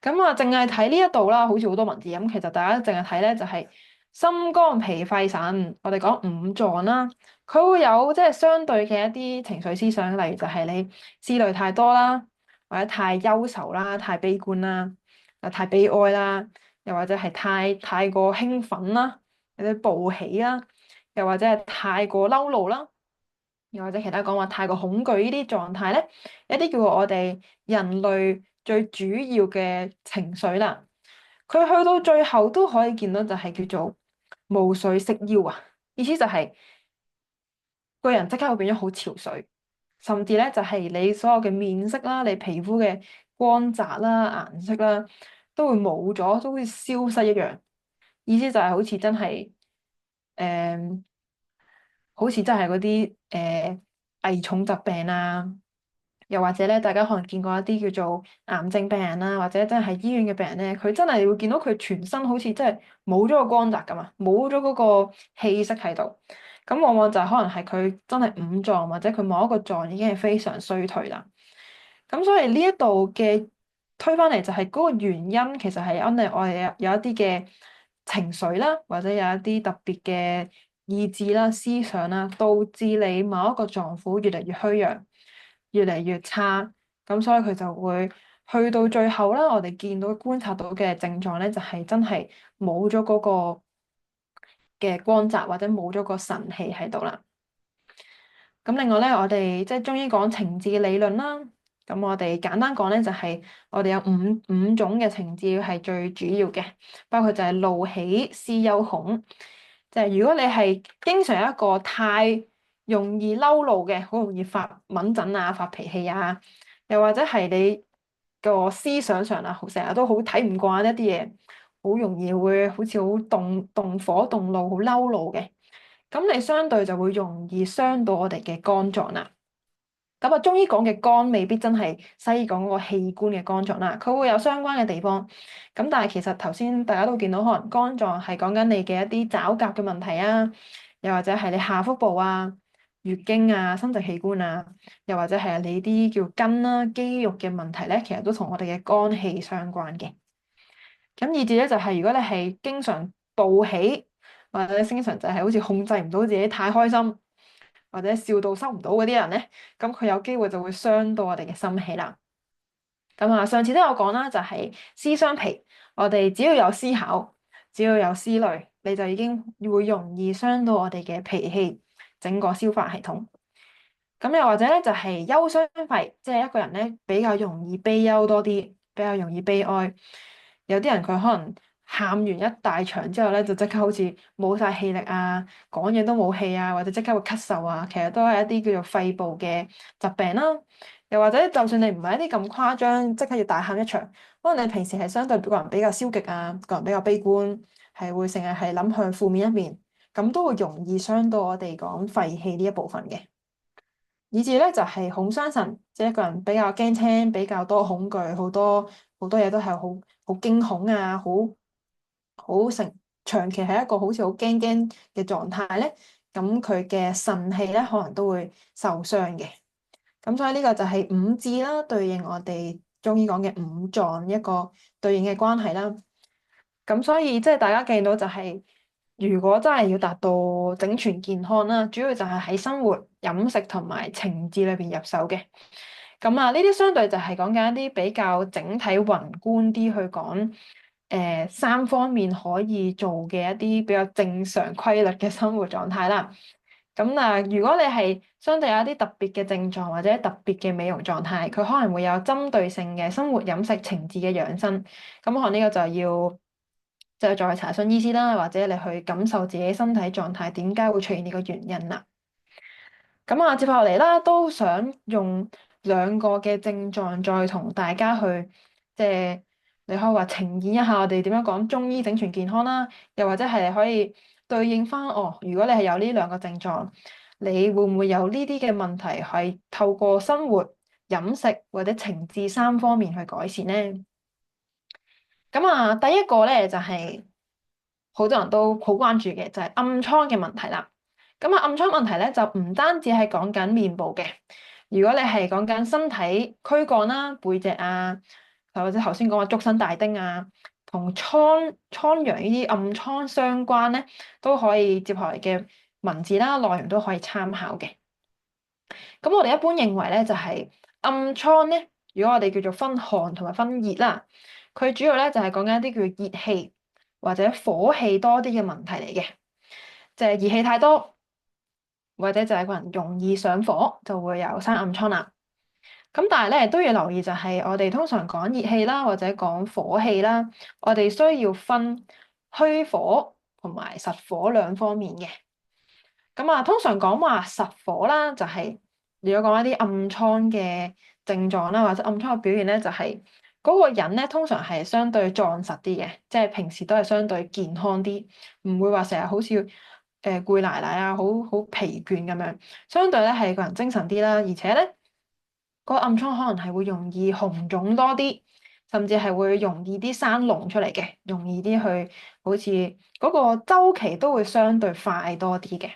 咁啊，淨係睇呢一度啦，好似好多文字咁。其實大家淨係睇咧，就係心肝脾肺腎，我哋講五臟啦。佢會有即係相對嘅一啲情緒思想，例如就係你思慮太多啦，或者太憂愁啦、太悲觀啦、太悲哀啦，又或者係太過興奮啦，有啲暴喜啦，又或者係太過嬲怒啦，又或者其他講話太過恐懼呢啲狀態咧，一啲叫我哋人類最主要嘅情緒啦。佢去到最後都可以見到就係叫做毛遂色腰啊，意思就係個人即刻會變咗好憔悴，甚至咧就係你所有嘅面色啦、你皮膚嘅光澤啦、顏色啦，都會冇咗，都會消失一樣。意思就係好似真係誒。好似真係嗰啲危重疾病啊，又或者咧，大家可能見過一啲叫做癌症病人啦，或者真係喺醫院嘅病人咧，佢真係會見到佢全身好似真係冇咗個光澤㗎嘛，冇咗嗰個氣息喺度。咁往往就係可能係佢真係五臟或者佢某一個臟已經係非常衰退啦。咁所以呢一度嘅推翻嚟就係嗰個原因，其實係因為我哋有一啲嘅情緒啦，或者有一啲特別嘅意志啦、思想啦，導致你某一個臟腑越嚟越虛弱、越嚟越差。咁所以佢就會去到最後啦，我哋見到觀察到嘅症狀咧，就係真係冇咗嗰個嘅光澤，或者冇咗個神氣喺度啦。咁另外咧，我哋即係中醫講情志嘅理論啦。咁我哋簡單講咧，就係我哋有五種嘅情志係最主要嘅，包括就係怒喜思憂恐。就係如果你係經常一個太容易嬲怒嘅，好容易發敏疹啊、發脾氣啊，又或者係你個思想上啊，成日都好睇唔慣一啲嘢，好容易會好似好動火、動怒、好嬲怒嘅。咁你相對就會容易傷到我哋嘅肝臟啦。咁啊，中醫講嘅肝未必真係西醫講嗰個器官嘅肝臟啦，佢會有相關嘅地方。咁但係其實頭先大家都見到，可能肝臟係講緊你嘅一啲爪甲嘅問題啊，又或者係你下腹部啊、月經啊、生殖器官啊，又或者係你啲叫筋啦、肌肉嘅問題咧，其實都同我哋嘅肝氣相關嘅。咁以至咧就係如果你係經常暴喜，或者經常就係好似控制唔到自己太開心，或者笑到收唔到嗰啲人咧，咁佢有機會就會傷到我哋嘅心氣啦。咁啊，上次都有講啦，就係思傷脾，我哋只要有思考，只要有思慮，你就已經會容易傷到我哋嘅脾氣，整個消化系統。咁又或者咧，就係憂傷肺，即係一個人咧比較容易悲憂多啲，比較容易悲哀。有啲人佢可能喊完一大場之後咧，就即刻好似冇晒氣力啊，講嘢都冇氣啊，或者即刻會咳嗽啊，其實都係一啲叫做肺部嘅疾病啦。又或者就算你唔係一啲咁誇張，即刻要大喊一場，可能你平時係相對個人比較消極啊，個人比較悲觀，係會成日係諗向負面一面，咁都會容易傷到我哋講肺氣呢一部分嘅。以至咧就係恐傷神，即係一個人比較驚青，比較多恐懼，好多嘢都係好驚恐啊，好長期係一個好似好驚驚嘅狀態咧，咁佢嘅腎氣咧可能都會受傷嘅。咁所以呢個就係五志啦，對應我哋中醫講嘅五臟一個對應嘅關係啦。咁所以即係大家見到就係，如果真係要達到整全健康啦，主要就係喺生活、飲食同埋情志裏邊入手嘅。咁啊，呢啲相對就係講緊一啲比較整體宏觀啲去講，三方面可以做嘅一啲比較正常規律嘅生活狀態啦。咁啊，如果你係相對有一啲特別嘅症狀或者特別嘅美容狀態，佢可能會有針對性嘅生活、飲食、情志嘅養生。咁可能呢個就要再查詢醫師啦，或者你去感受自己身體狀態點解會出現呢個原因啦。咁啊，接下嚟啦，都想用兩個嘅症狀再同大家去，即係你可以話呈現一下我哋點樣講中醫整全健康啦，又或者係你可以對應翻哦，如果你係有呢兩個症狀，你會唔會有呢啲嘅問題係透過生活、飲食或者情志三方面去改善呢？咁啊，第一個咧就係好多人都好關注嘅，就係暗瘡嘅問題啦。咁啊，暗瘡問題咧就唔單止係講緊面部嘅，如果你係講緊身體軀幹啦、背脊啊，或者頭先講話足身大丁啊，同瘡瘍呢啲暗瘡相關咧，都可以接下嚟嘅文字啦、內容都可以參考嘅。咁我哋一般認為咧，就係暗瘡咧，如果我哋叫做分寒同埋分熱啦，佢主要咧就係講緊一啲叫熱氣或者火氣多啲嘅問題嚟嘅，就係熱氣太多，或者就係個人容易上火，就會有生暗瘡啦。咁但係咧都要留意，就係我哋通常講熱氣啦，或者講火氣啦，我哋需要分虛火同埋實火兩方面嘅。咁啊，通常講話實火啦，就係如果講一啲暗瘡嘅症狀啦，或者暗瘡嘅表現咧，就係嗰個人咧，通常係相對壯實啲嘅，即係平時都係相對健康啲，唔會話成日好似攰賴賴啊，好疲倦咁樣。相對咧係個人精神啲啦，而且咧嗰個暗瘡可能係會容易紅腫多啲，甚至係會容易啲生膿出嚟嘅，容易啲去好似嗰個週期都會相對快多啲嘅。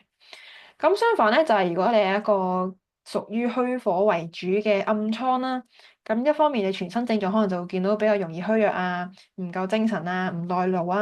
咁相反咧，就係如果你係一個屬於虛火為主嘅暗瘡啦，咁一方面你全身症狀可能就會見到比較容易虛弱啊，唔夠精神啊，唔耐勞啊，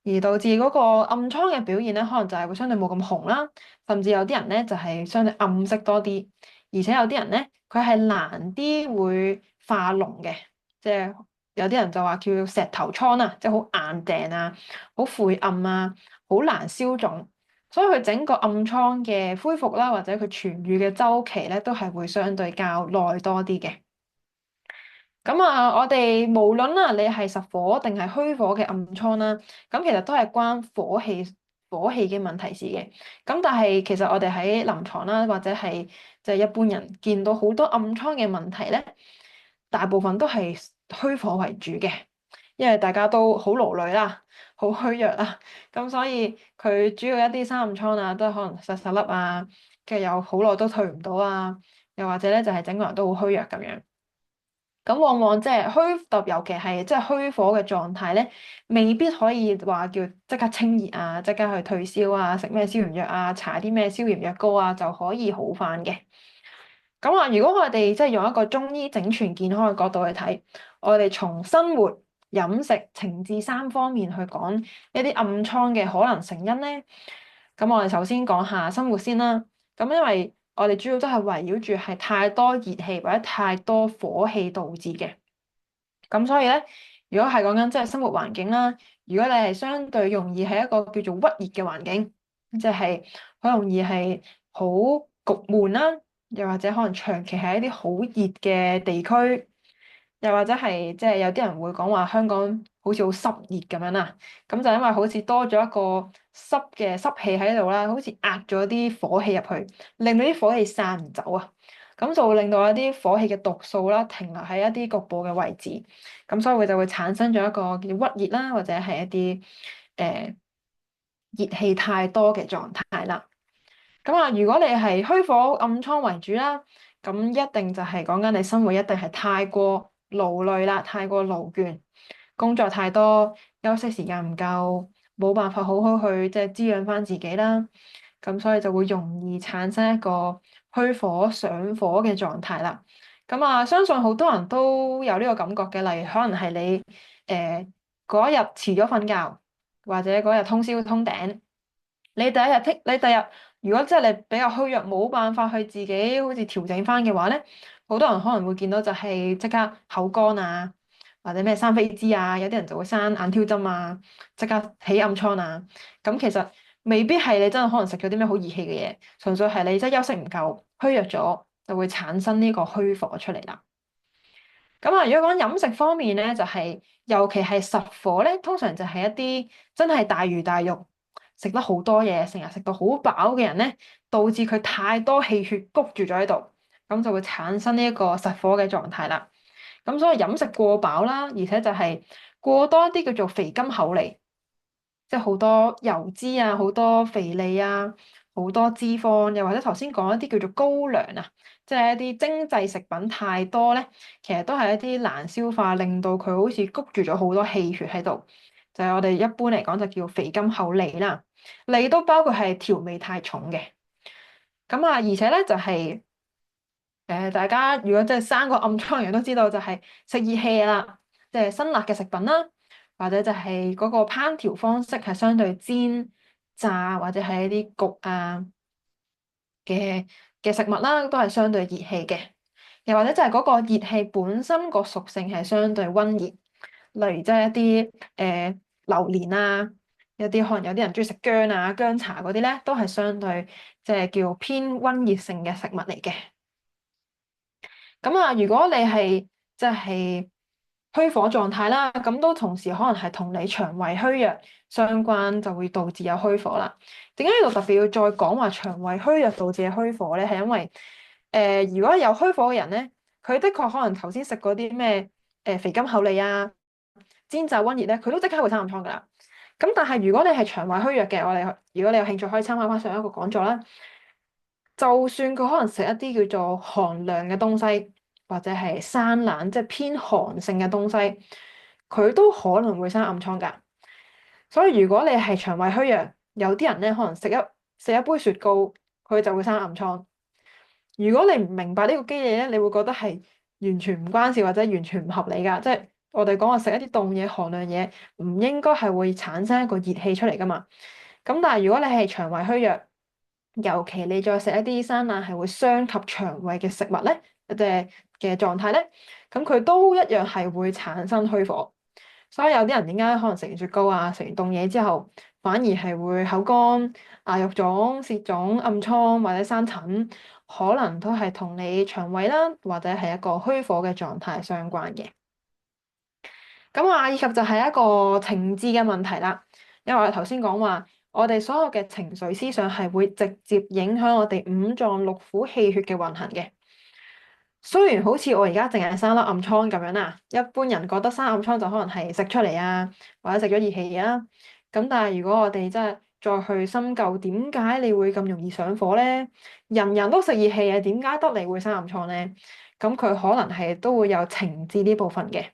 而導致嗰個暗瘡嘅表現咧，可能就係會相對冇咁紅啦，甚至有啲人咧就係相對暗色多啲，而且有啲人咧佢係難啲會化膿嘅，即係有啲人就話叫石頭瘡啊，即係好硬淨啊，好晦暗啊，好難消腫。所以佢整個暗瘡嘅恢復啦，或者佢痊愈嘅周期咧，都係會相對較耐多啲嘅。咁啊，我哋無論啦，你係實火定係虛火嘅暗瘡啦，咁其實都係關火氣嘅問題事嘅。咁但係其實我哋喺臨床啦，或者係即係一般人見到好多暗瘡嘅問題咧，大部分都係虛火為主嘅，因為大家都好勞累啦，好虛弱啦，咁所以佢主要一啲生暗瘡啊，都係可能細細粒啊，跟住又好耐都退唔到啊，又或者咧就係整個人都好虛弱咁樣。咁往往即係尤其係即係虛火嘅狀態咧，未必可以話叫即刻清熱啊，即刻去退燒啊，食咩消炎藥啊，搽啲咩消炎藥膏啊，就可以好返嘅。咁啊，如果我哋即係用一個中醫整全健康嘅角度去睇，我哋從生活、飲食、情志三方面去講一啲暗瘡嘅可能成因咧。咁我哋首先講下生活先啦。咁因為我哋主要都係圍繞住係太多熱氣或者太多火氣導致嘅。咁所以咧，如果係講緊即係生活環境啦，如果你係相對容易係一個叫做鬱熱嘅環境，即係好容易係好焗悶啦，又或者可能長期喺一啲好熱嘅地區，又或者係即係有啲人會講話香港好似好濕熱咁樣啦，咁就因為好似多咗一個濕氣喺度啦，好似壓咗啲火氣入去，令到啲火氣散唔走啊。咁就會令到一啲火氣嘅毒素啦，停留喺一啲局部嘅位置，咁所以佢就會產生咗一個叫鬱熱啦，或者係一啲熱氣太多嘅狀態啦。咁啊，如果你係虛火暗瘡為主啦，咁一定就係講緊你生活一定係太過勞累啦，太過勞倦，工作太多，休息時間唔夠，冇辦法好好去即係滋養翻自己啦。咁所以就會容易產生一個虛火上火嘅狀態啦。咁啊，相信好多人都有呢個感覺嘅，例如可能係你嗰一日遲咗瞓覺，或者嗰日通宵通頂，你第日如果真係你比較虛弱，冇辦法去自己好似調整翻嘅話咧，好多人可能會見到就係即刻口乾啊，或者咩生痱滋啊，有啲人就會生眼挑針啊，即刻起暗瘡啊。咁其實未必係你真係可能食咗啲咩好熱氣嘅嘢，純粹係你真係休息唔夠，虛弱咗就會產生呢個虛火出嚟啦。咁啊，如果講飲食方面咧，就係尤其係實火咧，通常就係一啲真係大魚大肉，食得好多嘢，成日食到好飽嘅人咧，導致佢太多氣血谷住咗喺度，咁就會產生呢一個實火嘅狀態啦。咁所以飲食過飽啦，而且就係過多一啲叫做肥甘厚膩。即係好多油脂啊，好多肥膩啊，好多脂肪，又或者頭先講一啲叫做高粱啊，即係一啲精製食品太多咧，其實都係一啲難消化，令到佢好似谷住咗好多氣血喺度，就係我哋一般嚟講就叫肥甘厚膩啦。膩都包括係調味太重嘅，咁啊，而且咧就係、大家如果真係生過暗瘡嘅人都知道，就係食熱氣啦，即係辛辣嘅食品啦，或者就係嗰個烹調方式係相對煎、炸或者係一啲焗啊嘅食物啦，都係相對熱氣嘅。又或者就係嗰個熱氣本身個屬性係相對溫熱，例如即係一啲榴蓮啊，一啲可能有啲人中意食薑啊、薑茶嗰啲咧，都係相對即係叫偏溫熱性嘅食物嚟嘅。咁啊，如果你係即係虛火狀態啦，咁都同時可能係同你腸胃虛弱相關，就會導致有虛火啦。點解呢度特別要再講話腸胃虛弱導致嘅虛火咧？係因為如果有虛火嘅人咧，佢的確可能頭先食嗰啲咩肥甘厚膩啊、煎炸溫熱咧，佢都即刻會生暗瘡噶啦。咁但係如果你係腸胃虛弱嘅，如果你有興趣可以參考翻上一個講座啦。就算佢可能食一啲叫做寒涼嘅東西，或者係生冷，即係偏寒性嘅東西，佢都可能會生暗瘡㗎。所以如果你係腸胃虛弱，有啲人咧可能食一杯雪糕，佢就會生暗瘡。如果你唔明白呢個機理咧，你會覺得係完全唔關事或者完全唔合理㗎。即係我哋講話食一啲凍嘢、寒涼嘢，唔應該係會產生一個熱氣出嚟㗎嘛。咁但係如果你係腸胃虛弱，尤其你再食一啲生冷係會傷及腸胃嘅食物咧，嘅狀態咧，咁佢都一樣係會產生虛火。所以有啲人點解可能食完雪糕啊、食完凍嘢之後，反而係會口乾、牙肉腫、舌腫、暗瘡或者生疹，可能都係同你腸胃啦，或者係一個虛火嘅狀態相關嘅。咁啊，以及就係一個情志嘅問題啦。因為我頭先講話，我哋所有嘅情緒思想係會直接影響我哋五臟六腑氣血嘅運行嘅。雖然好似我而家淨係生粒暗瘡咁樣啦，一般人覺得生暗瘡就可能係食出嚟啊，或者食咗熱氣嘢啦。咁但係如果我哋真係再去深究點解你會咁容易上火咧？人人都食熱氣嘢，點解得你會生暗瘡咧？咁佢可能係都會有情志呢部分嘅。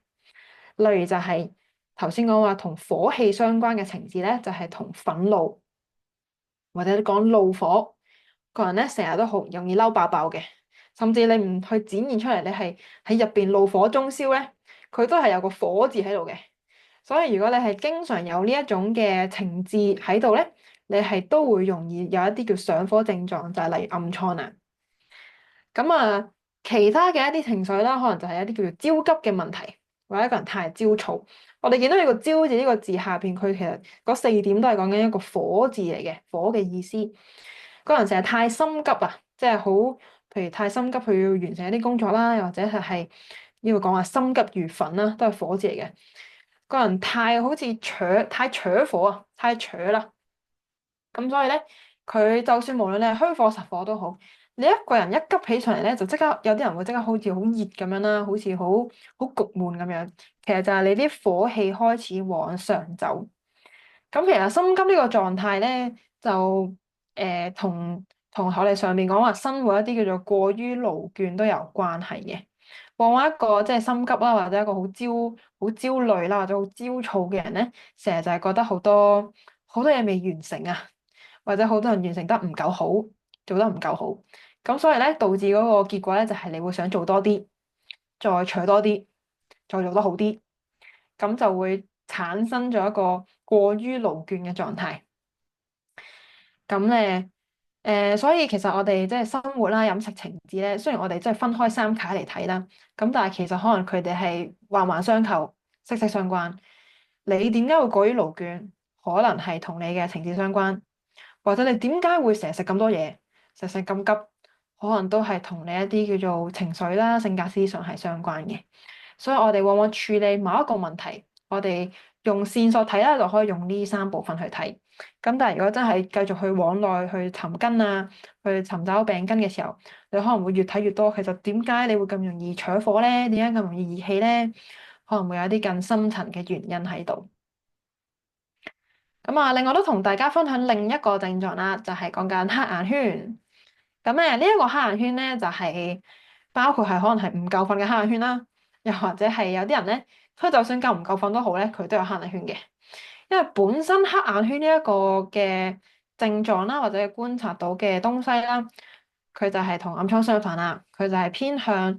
例如就係頭先講話同火氣相關嘅情志咧，就係同憤怒或者講怒火，個人咧成日都好容易嬲爆爆嘅，甚至你唔去展現出嚟，你係喺入邊怒火中燒咧，佢都係有個火字喺度嘅。所以如果你係經常有呢一種嘅情志喺度咧，你係都會容易有一啲叫上火症狀，就係例如暗瘡啊。咁啊，其他嘅一啲情緒啦，可能就係一啲叫做焦急嘅問題，或者一個人太焦躁。我哋見到呢個焦字呢個字下邊，佢其實嗰四點都係講緊一個火字嚟嘅，火嘅意思。個人成日太心急啊，即係好，譬如太心急，佢要完成一啲工作啦，又或者係呢個講話心急如焚啦，都係火字嚟嘅。個人太好似太灼火啊，太灼啦。咁所以咧，佢就算無論你係虛火實火都好，你一個人一急起上嚟咧，就即刻有啲人會即刻好似好熱咁樣啦，好似好焗悶咁樣。其實就係你啲火氣開始往上走。咁其實心急呢個狀態咧，就同我哋上面講話生活一啲叫做過於勞倦都有關係嘅。往往一個即係心急啦，或者一個好焦慮啦，或者好焦躁嘅人咧，成日就係覺得好多嘢未完成啊，或者好多人完成得唔夠好，做得唔夠好。咁所以咧，導致嗰個結果咧，就係你會想做多啲，再取多啲，再做得好啲，咁就會產生咗一個過於勞倦嘅狀態。咁咧，所以其實我哋即係生活啦、飲食情志咧，雖然我哋即係分開三楷嚟睇啦，咁但係其實可能佢哋係環環相扣、息息相關。你點解會過於勞倦？可能係同你嘅情志相關，或者你點解會成日食咁多嘢、成日食咁急？可能都係同你一啲叫做情緒啦、性格思想係相關嘅。所以我哋往往處理某一個問題，我哋用線索睇啦，就可以用呢三部分去睇。咁但係如果真係繼續去往內去尋根啊，去尋找病根嘅時候，你可能會越睇越多。其實點解你會咁容易搶火咧？點解咁容易熱氣咧？可能會有一啲更深層嘅原因喺度。咁啊，另外都同大家分享另一個症狀啦，就係講緊黑眼圈。咁呢一個黑眼圈咧，就係包括係可能係唔夠瞓嘅黑眼圈啦，又或者係有啲人咧，佢就算夠唔夠瞓都好咧，佢都有黑眼圈嘅。因為本身黑眼圈呢一個嘅症狀啦，或者觀察到嘅東西啦，佢就係同暗瘡相反啦，佢就係偏向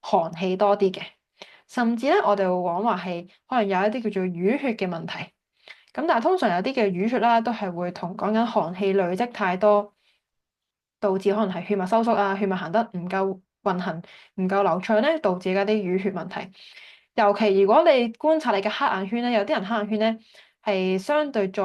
寒氣多啲嘅，甚至咧我哋會講話係可能有一啲叫做淤血嘅問題。咁但係通常有啲嘅淤血啦，都係會同講緊寒氣累積太多，導致可能係血脈收縮啊，血脈行得唔夠運行，唔夠流暢咧，導致一啲淤血問題。尤其如果你觀察你嘅黑眼圈咧，有啲人黑眼圈咧係相對再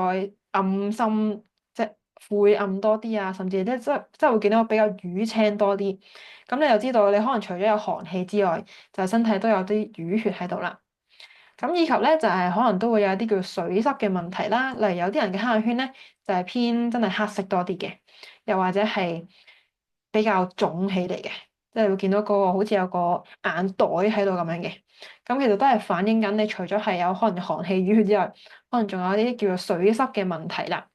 暗深，即係晦暗多啲啊，甚至咧即係會見到比較瘀青多啲。咁你就知道你可能除咗有寒氣之外，就係身體都有啲淤血喺度啦。咁以及咧就係可能都會有一啲叫水濕嘅問題啦，例如有啲人嘅黑眼圈咧就係偏真係黑色多啲嘅，又或者係比較腫起嚟嘅，即係會見到個好似有個眼袋喺度咁樣嘅。咁其實都係反映緊你除咗係有可能寒氣淤血之外，可能仲有啲叫做水濕嘅問題啦。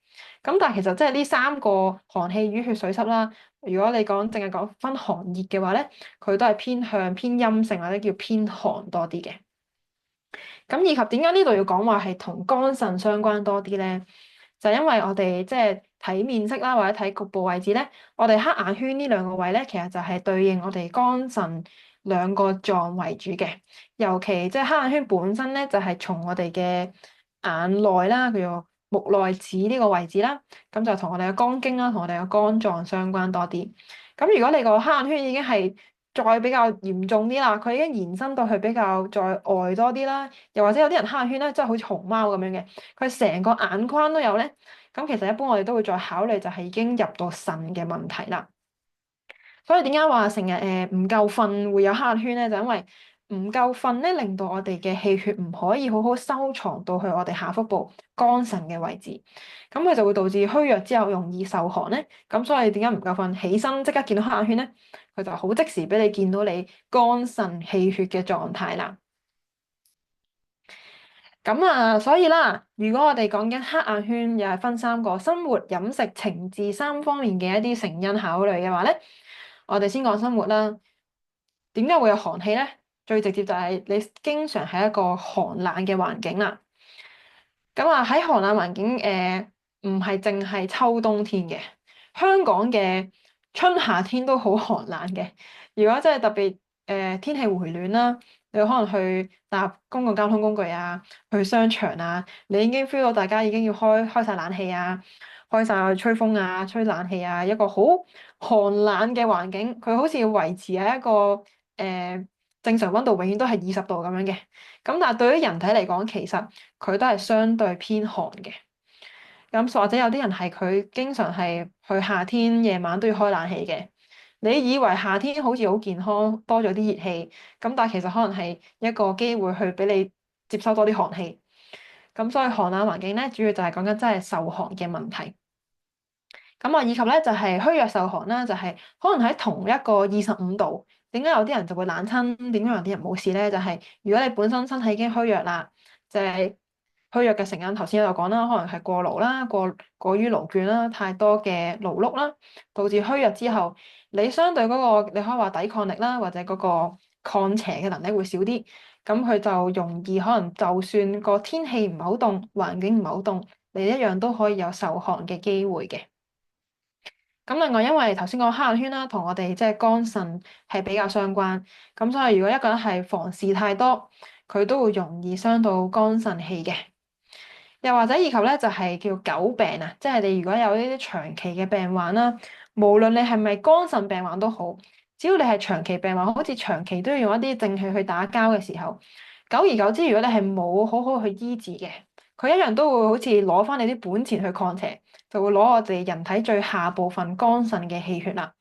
咁但係其實即係呢三個寒氣淤血水濕啦，如果你淨係講分寒熱嘅話咧，佢都係偏向偏陰性或者叫偏寒多啲嘅。咁以及點解呢度要講話係同肝腎相關多啲咧？就係因為我哋即係睇面色啦，或者睇局部位置咧，我哋黑眼圈呢兩個位咧，其實就係對應我哋肝腎兩個臟為主嘅。尤其即係黑眼圈本身咧，就係從我哋嘅眼內啦，叫做目內眦呢個位置啦，咁就同我哋嘅肝經啦，同我哋嘅肝臟相關多啲。咁如果你個黑眼圈已經係再比較嚴重啲啦，佢已經延伸到去比較再外多啲啦，又或者有啲人黑眼圈咧，真係好似熊貓咁樣嘅，佢成個眼眶都有咧。咁其實一般我哋都會再考慮就係已經入到腎嘅問題啦。所以點解話成日唔夠瞓會有黑眼圈咧？就因為唔夠瞓咧，令到我哋嘅氣血唔可以好好收藏到去我哋下腹部肝腎嘅位置，咁佢就會導致虛弱之後容易受寒咧。咁所以點解唔夠瞓起身即刻見到黑眼圈咧？佢就好即時俾你見到你肝腎氣血嘅狀態啦。咁啊，所以啦，如果我哋講緊黑眼圈，又係分三個生活、飲食、情志三方面嘅一啲成因考慮嘅話咧，我哋先講生活啦。點解會有寒氣咧？最直接就係你經常喺一個寒冷嘅環境啦。咁啊喺寒冷環境，唔係淨係秋冬天嘅，香港嘅春夏天都好寒冷嘅。如果真係特別天氣回暖啦，你可能去搭公共交通工具啊，去商場啊，你已經 feel 到大家已經要開晒冷氣啊，開晒吹風啊，吹冷氣啊，一個好寒冷嘅環境，佢好似要維持喺一個正常溫度，永遠都係20度咁樣嘅。咁但係對於人體嚟講，其實佢都係相對偏寒嘅。咁或者有啲人係佢經常係去夏天夜晚都要開冷氣嘅。你以為夏天好似好健康，多咗啲熱氣，咁但係其實可能係一個機會去俾你接收多啲寒氣。咁所以寒冷環境咧，主要就係講緊真係受寒嘅問題。咁啊，以及咧就係虛弱受寒啦，就係可能喺同一個25度，點解有啲人就會冷親？點解有啲人冇事咧？就係如果你本身身體已經虛弱啦，就係虛弱嘅成因，頭先有講啦，可能係過勞啦、過於勞倦啦、太多嘅勞碌啦，導致虛弱之後，你相對嗰個你可以話抵抗力啦，或者嗰個抗邪嘅能力會少啲，咁佢就容易可能就算個天氣唔係好凍，環境唔係好凍，你一樣都可以有受寒嘅機會嘅。咁另外，因為頭先講黑眼圈啦，同我哋即係肝腎係比較相關，咁所以如果一個人係房事太多，佢都會容易傷到肝腎氣嘅。又或者以及咧，就係叫久病啊，即係你如果有呢啲長期嘅病患啦，無論你係咪肝腎病患都好，只要你係長期病患，好似長期都要用一啲正氣去打交嘅時候，久而久之，如果你係冇好好去醫治嘅，佢一樣都會好似攞翻你啲本錢去抗邪，就會攞我哋人體最下部分肝腎嘅氣血啦。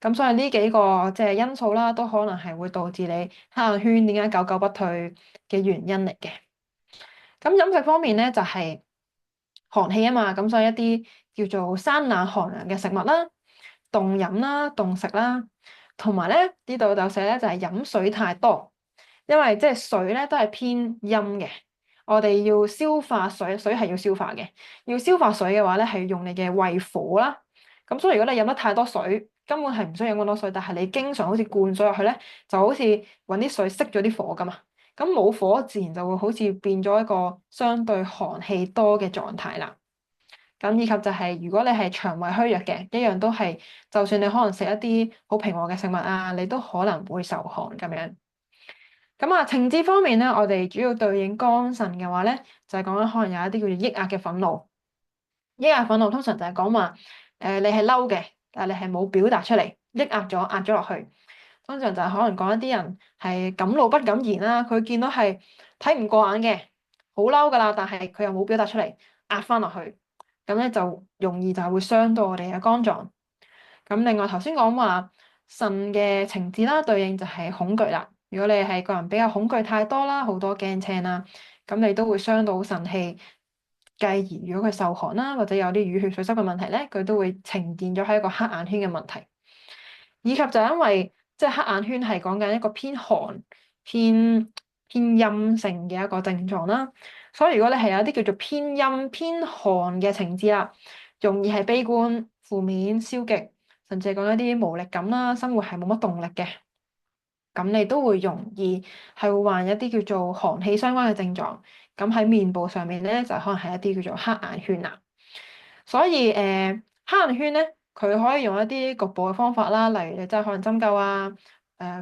咁所以呢幾個即係因素啦，都可能係會導致你黑眼圈點解久久不退嘅原因嚟嘅。咁飲食方面咧，就係寒氣啊嘛，咁所以一啲叫做生冷寒涼嘅食物啦、凍飲啦、凍食啦，同埋咧呢度就寫咧就係飲水太多，因為即係水咧都係偏陰嘅，我哋要消化水，水係要消化嘅。要消化水嘅話咧，係要用你嘅胃火啦。咁所以如果你飲得太多水，根本係唔需要飲咁多水，但係你經常好似灌水落去咧，就好似搵啲水熄咗啲火㗎嘛。咁冇火，自然就會好似變咗一個相對寒氣多嘅狀態啦。咁以及就係如果你係腸胃虛弱嘅，一樣都係，就算你可能食一啲好平和嘅食物啊，你都可能會受寒咁樣。咁啊，情志方面咧，我哋主要對應肝腎嘅話咧，就係講緊可能有一啲叫做抑壓嘅憤怒。抑壓憤怒通常就係講話，你係嬲嘅，但係你係冇表達出嚟，抑壓咗，壓咗落去。通常就係可能講一啲人係敢怒不敢言啦，佢見到係睇唔過眼嘅，好嬲噶啦，但係佢又冇表達出嚟，壓翻落去，咁咧就容易就係會傷到我哋嘅肝臟。咁另外頭先講話腎嘅情志啦，對應就係恐懼啦。如果你係個人比較恐懼太多啦，好多驚青啦，咁你都會傷到腎氣。繼而如果佢受寒啦，或者有啲淤血水濕嘅問題咧，佢都會呈現咗喺一個黑眼圈嘅問題。以及就係因為即係黑眼圈係講緊一個偏寒、偏陰性嘅一個症狀啦，所以如果你係有一啲叫做偏陰、偏寒嘅情志啦，容易係悲觀、負面、消極，甚至係講一啲無力感啦，生活係冇乜動力嘅，咁你都會容易係會患一啲叫做寒氣相關嘅症狀。咁喺面部上面咧，就可能係一啲叫做黑眼圈啦。所以黑眼圈咧，佢可以用一啲局部嘅方法啦，例如你真係可能針灸啊，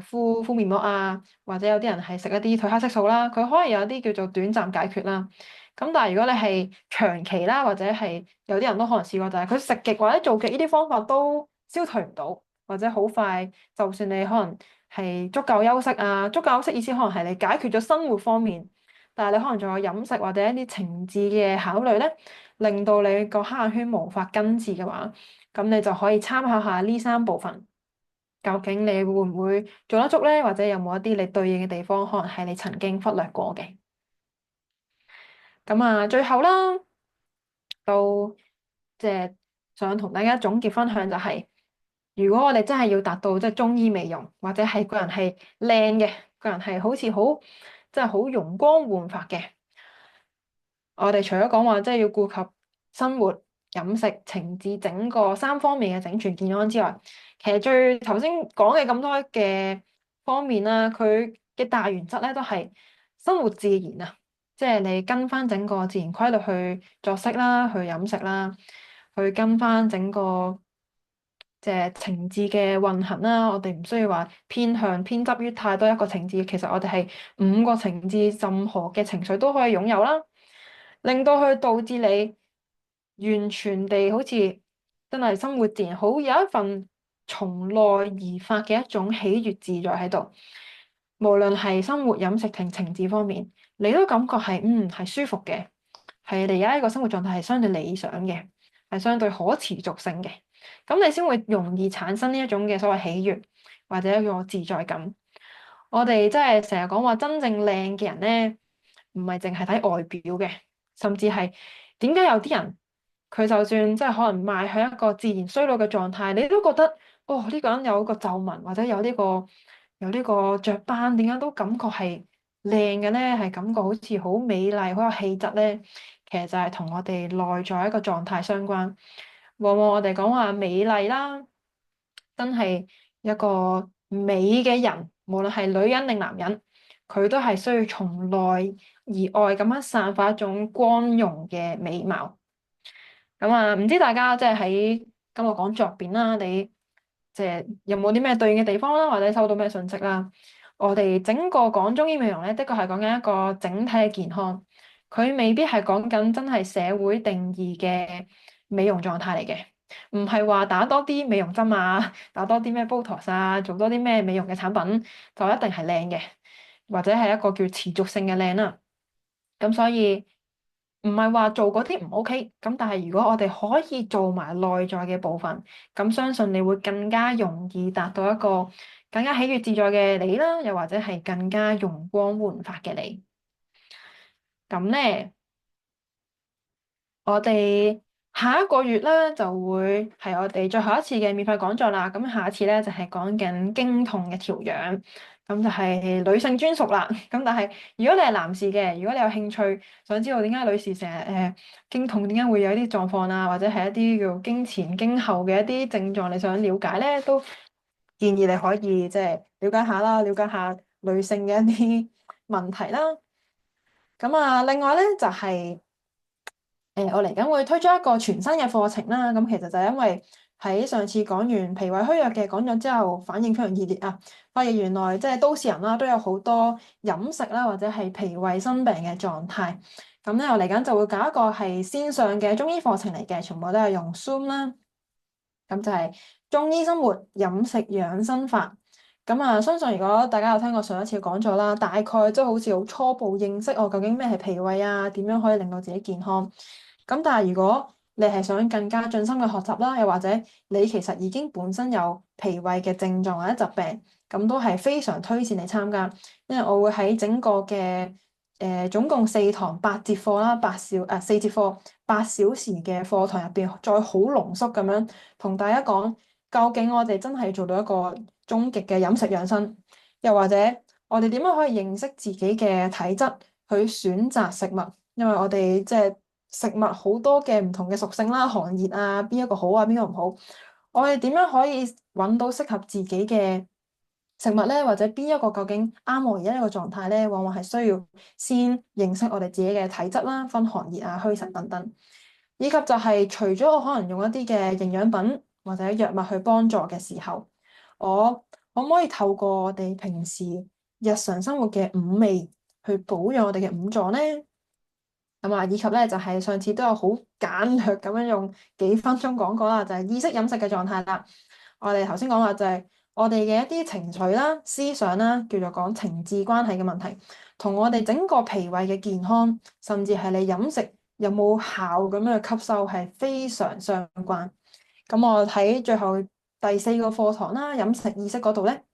敷面膜啊，或者有啲人係食一啲褪黑色素啦，佢可以有一啲叫做短暫解決啦。咁但係如果你係長期啦，或者係有啲人都可能試過，就係佢食極或者做極呢啲方法都消退唔到，或者好快，就算你可能係足夠休息啊，足夠休息意思可能係你解決咗生活方面，但係你可能仲有飲食或者一啲情志嘅考慮咧。令到你個黑眼圈無法根治嘅話，咁你就可以參考下呢三部分，究竟你會唔會做得足咧？或者有冇一啲你對應嘅地方，可能係你曾經忽略過嘅？咁啊，最後啦，到即係想同大家總結分享就係，如果我哋真係要達到即係中醫美容，或者係個人係靚嘅，個人係好似好即係好容光煥發嘅。我哋除咗講話，即係要顧及生活、飲食、情志整個三方面嘅整全健康之外，其實最頭先講嘅咁多嘅方面啦，佢嘅大原則咧都係生活自然啊，即係你跟翻整個自然規律去作息啦，去飲食啦，去跟翻整個即係情志嘅運行啦。我哋唔需要話偏執於太多一個情志，其實我哋係五個情志，任何嘅情緒都可以擁有啦。令到佢導致你完全地好似真係生活自然，好有一份從內而發嘅一種喜悅自在喺度。無論係生活、飲食定情志方面，你都感覺係舒服嘅，係你而家一個生活狀態係相對理想嘅，係相對可持續性嘅。咁你先會容易產生呢一種嘅所謂喜悅或者一個自在感。我哋真係成日講話真正靚嘅人咧，唔係淨係睇外表嘅。甚至係點解有啲人佢就算即係可能邁向一個自然衰老嘅狀態，你都覺得哦，呢個人有個皺紋或者有呢個雀斑，點解都感覺係靚嘅咧？係感覺好似好美麗、好有氣質咧。其實就係同我哋內在一個狀態相關。往往我哋講話美麗啦，真係一個美嘅人，無論係女人定男人，佢都係需要從內而外咁樣散發一種光榮嘅美貌。咁啊，唔知大家即係喺今日講座入邊啦，你即係有冇啲咩對應嘅地方啦，或者收到咩信息啦？我哋整個講中醫美容咧，的確係講緊一個整體嘅健康，佢未必係講緊真係社會定義嘅美容狀態嚟嘅，唔係話打多啲美容針啊，打多啲咩 Botox 啊，做多啲咩美容嘅產品就一定係靚嘅，或者係一個叫持續性嘅靚啦。咁所以唔係話做嗰啲唔 OK，咁但係如果我哋可以做埋內在嘅部分，咁相信你會更加容易達到一個更加喜悅自在嘅你啦，又或者係更加容光煥發嘅你。咁咧，我哋下一個月咧就會係我哋最後一次嘅免費講座啦。咁下一次咧就係講緊經痛嘅調養。咁就係女性專屬啦。咁但係如果你係男士嘅，如果你有興趣想知道點解女士成日經痛，點解會有一啲狀況啊，或者係一啲叫經前經後嘅一啲症狀，你想了解咧，都建議你可以即係了解下啦，了解下女性嘅一啲問題啦。咁啊，另外咧就係、我嚟緊會推出一個全新嘅課程啦。咁其實就係因為喺上次講完脾胃虛弱嘅講咗之後，反應非常熱烈啊！發現原來即係都市人啦，都有好多飲食啦，或者係脾胃生病嘅狀態。咁咧，我嚟緊就會搞一個係線上嘅中醫課程嚟嘅，全部都係用 Zoom 啦。咁就係中醫生活飲食養生法。咁啊，相信如果大家有聽過上一次嘅講座啦，大概即係好似好初步認識我究竟咩係脾胃啊，點樣可以令到自己健康。咁但係如果你係想更加進深嘅學習啦，又或者你其實已經本身有脾胃嘅症狀或者疾病，咁都係非常推薦你參加，因為我會喺整個嘅總共4堂8節課啦，4節課8小時嘅課堂入邊，再好濃縮咁樣同大家講，究竟我哋真係做到一個終極嘅飲食養生，又或者我哋點樣可以認識自己嘅體質，去選擇食物，因為我哋即係食物好多嘅唔同嘅屬性啦，寒熱啊，邊一個好啊，邊個唔好，我哋點樣可以揾到適合自己嘅食物咧，或者邊一個究竟啱我而家呢個狀態咧，往往係需要先認識我哋自己嘅體質啦，分寒熱啊、虛實等等，以及就係除咗我可能用一啲嘅營養品或者藥物去幫助嘅時候，我可唔可以透過我哋平時日常生活嘅五味去保養我哋嘅五臟咧？咁啊，以及咧就係上次都有好簡略咁樣用幾分鐘講過啦，就係意識飲食嘅狀態啦。我哋頭先講話就係我哋嘅一啲情緒啦、思想啦，叫做講情志關係嘅問題，同我哋整個脾胃嘅健康，甚至係你飲食有冇效咁樣去吸收，係非常相關。咁我喺最後第4個課堂啦，飲食意識嗰度咧。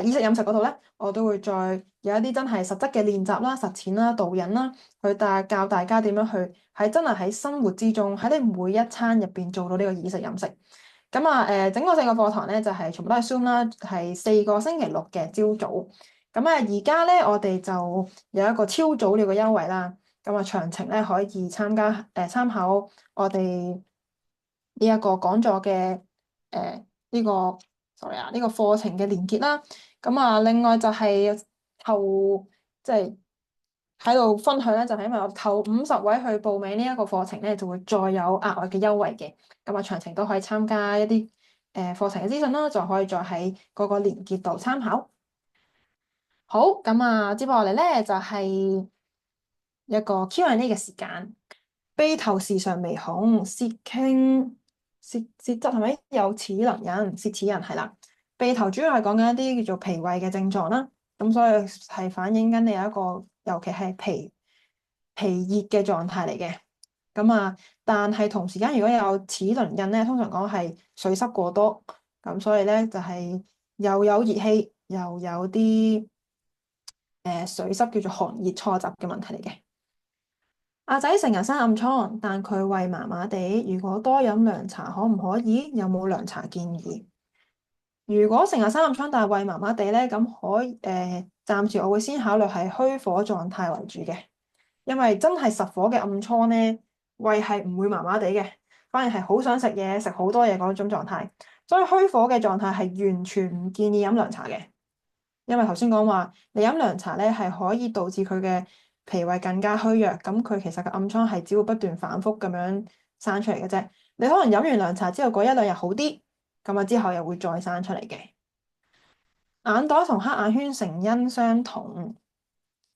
意識飲食嗰度咧，我都會再有一啲真係實質嘅練習啦、實踐啦、導引啦，去教大家點樣去真係喺生活之中，喺你每一餐入邊做到呢個意識飲食。咁啊，整個4個課堂咧就係全部都係 Zoom 啦，係4個星期6嘅朝早。咁啊，而家咧我哋就有一個超早鳥嘅優惠啦。咁啊，詳情咧可以參考我哋呢一個講座嘅呢個 sorry 啊，呢個課程嘅連結啦。咁啊，另外就係即係喺度分享咧，就係因為我頭50位去報名呢一個課程咧，就會再有額外嘅優惠嘅。咁啊，詳情都可以參加一啲課程嘅資訊啦，就可以再喺嗰個連結度參考。好，咁啊，接落嚟咧就係一個 Q&A 嘅時間。鼻頭時常微紅，舌傾舌質係咪有齒能人？舌齒人係啦。鼻頭主要係講緊一啲叫做脾胃嘅症狀啦，咁所以係反映緊你有一個，尤其係脾熱嘅狀態嚟嘅。咁啊，但係同時間如果有齒輪印咧，通常講係水濕過多，咁所以咧就係又有熱氣，又有啲水濕，叫做寒熱錯雜嘅問題嚟嘅。阿仔成日生暗瘡，但佢胃麻麻地，如果多飲涼茶可唔可以？有冇涼茶建議？如果成日生暗瘡但係胃麻麻地咧，咁暫時我會先考慮係虛火狀態為主嘅，因為真係實火嘅暗瘡咧，胃係唔會麻麻地嘅，反而係好想食嘢、食好多嘢嗰種狀態。所以虛火嘅狀態係完全唔建議飲涼茶嘅。因為頭先講話，你飲涼茶咧係可以導致佢嘅脾胃更加虛弱，咁佢其實個暗瘡係只會不斷反覆咁樣生出嚟嘅啫。你可能飲完涼茶之後嗰1、2日好啲，咁啊之後又會再生出嚟嘅。眼袋同黑眼圈成因相同，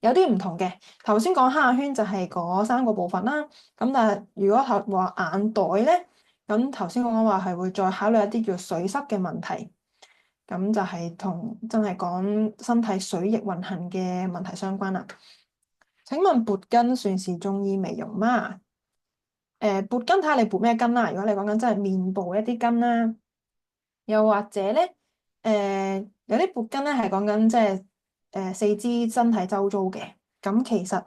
有啲唔同嘅。頭先講黑眼圈就係嗰3個部分啦，咁但係如果話眼袋咧，咁頭先講話係會再考慮一啲叫水濕嘅問題。咁就係同真係講身體水液運行嘅問題相關啦。請問撥筋算是中醫美容嗎？撥筋睇下你撥咩筋啦。如果你講緊真係面部一啲筋啦，又或者咧，有啲撥筋咧係講緊即係四肢身體周遭嘅。咁其實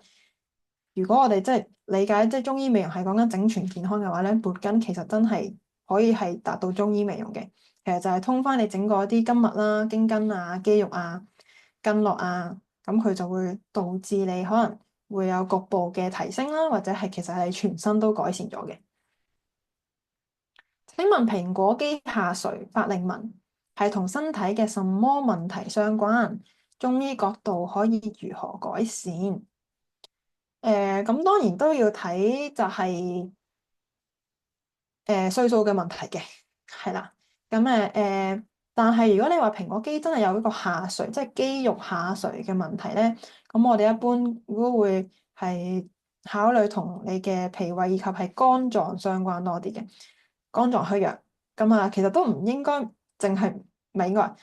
如果我哋即係理解即係中醫美容係講緊整全健康嘅話咧，撥筋其實真係可以係達到中醫美容嘅。其實就係通翻你整個啲筋脈啦、經筋啊、肌肉啊、經絡啊，咁佢就會導致你可能會有局部嘅提升啦，或者係其實係全身都改善咗嘅。請問蘋果肌下垂、法令紋係同身體嘅什麼問題相關？中醫角度可以如何改善？咁當然都要睇就係歲數嘅問題嘅，係啦。咁但係如果你話蘋果肌真係有一個下垂，即係肌肉下垂嘅問題咧，咁我哋一般如果會係考慮同你嘅脾胃以及係肝臟相關多啲嘅，肝臟虛弱。咁啊，其實都唔應該淨係，唔係應該，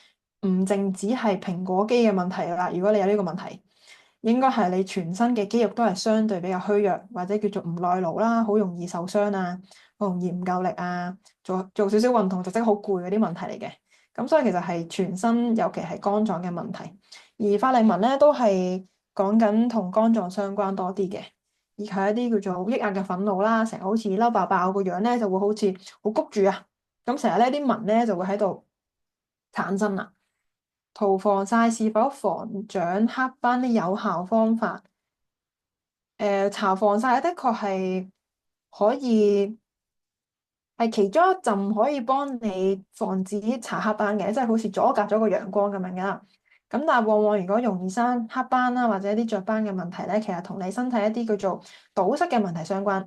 唔淨只係蘋果肌嘅問題啦。如果你有呢個問題，應該係你全身嘅肌肉都係相對比較虛弱，或者叫做唔耐勞啦，好容易受傷啊，好容易唔夠力啊，做少少運動就即係好攰嗰啲問題嚟嘅。咁所以其實係全身，尤其係肝臟嘅問題。而法令紋咧都係講緊同肝臟相關多啲嘅，而係一啲叫做抑壓嘅憤怒啦，成日好似嬲爆爆個樣咧，就會好似好谷住啊。咁成日咧啲紋咧就會喺度產生啦。塗防曬是否防長黑斑的有效方法？搽防曬的確係可以係其中一陣可以幫你防止搽黑斑嘅，即係好似阻隔咗個陽光咁樣噶。咁但係往往如果容易生黑斑啦，或者一啲雀斑嘅問題咧，其實同你身體一啲叫做堵塞嘅問題相關，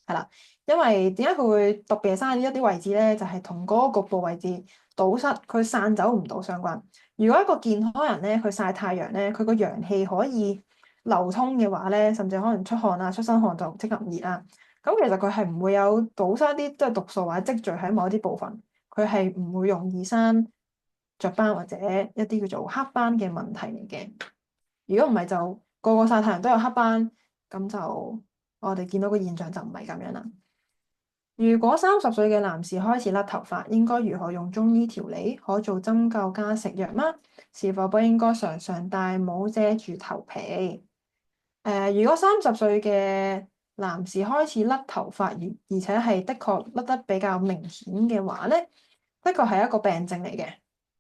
係啦。因為點解佢會特別係生喺呢一啲位置咧？就係同嗰個局部位置堵塞，佢散走唔到相關。如果一個健康人咧，佢曬太陽咧，佢個陽氣可以流通嘅話咧，甚至可能出汗啊、出身汗就即刻唔熱啦。咁其實佢係唔會有堵塞啲即係毒素或者積聚喺某一啲部分，佢係唔會容易生雀斑或者一啲叫做黑斑嘅問題嚟嘅。如果唔係就個個曬太陽都有黑斑，咁就我哋見到個現象就唔係咁樣啦。如果30歲嘅男士開始甩頭髮，應該如何用中醫調理？可做針灸加食藥嗎？是否不應該常常戴帽遮住頭皮？如果30歲嘅男士開始甩頭髮，而且係的確甩得比較明顯嘅話咧，的確係一個病症嚟嘅，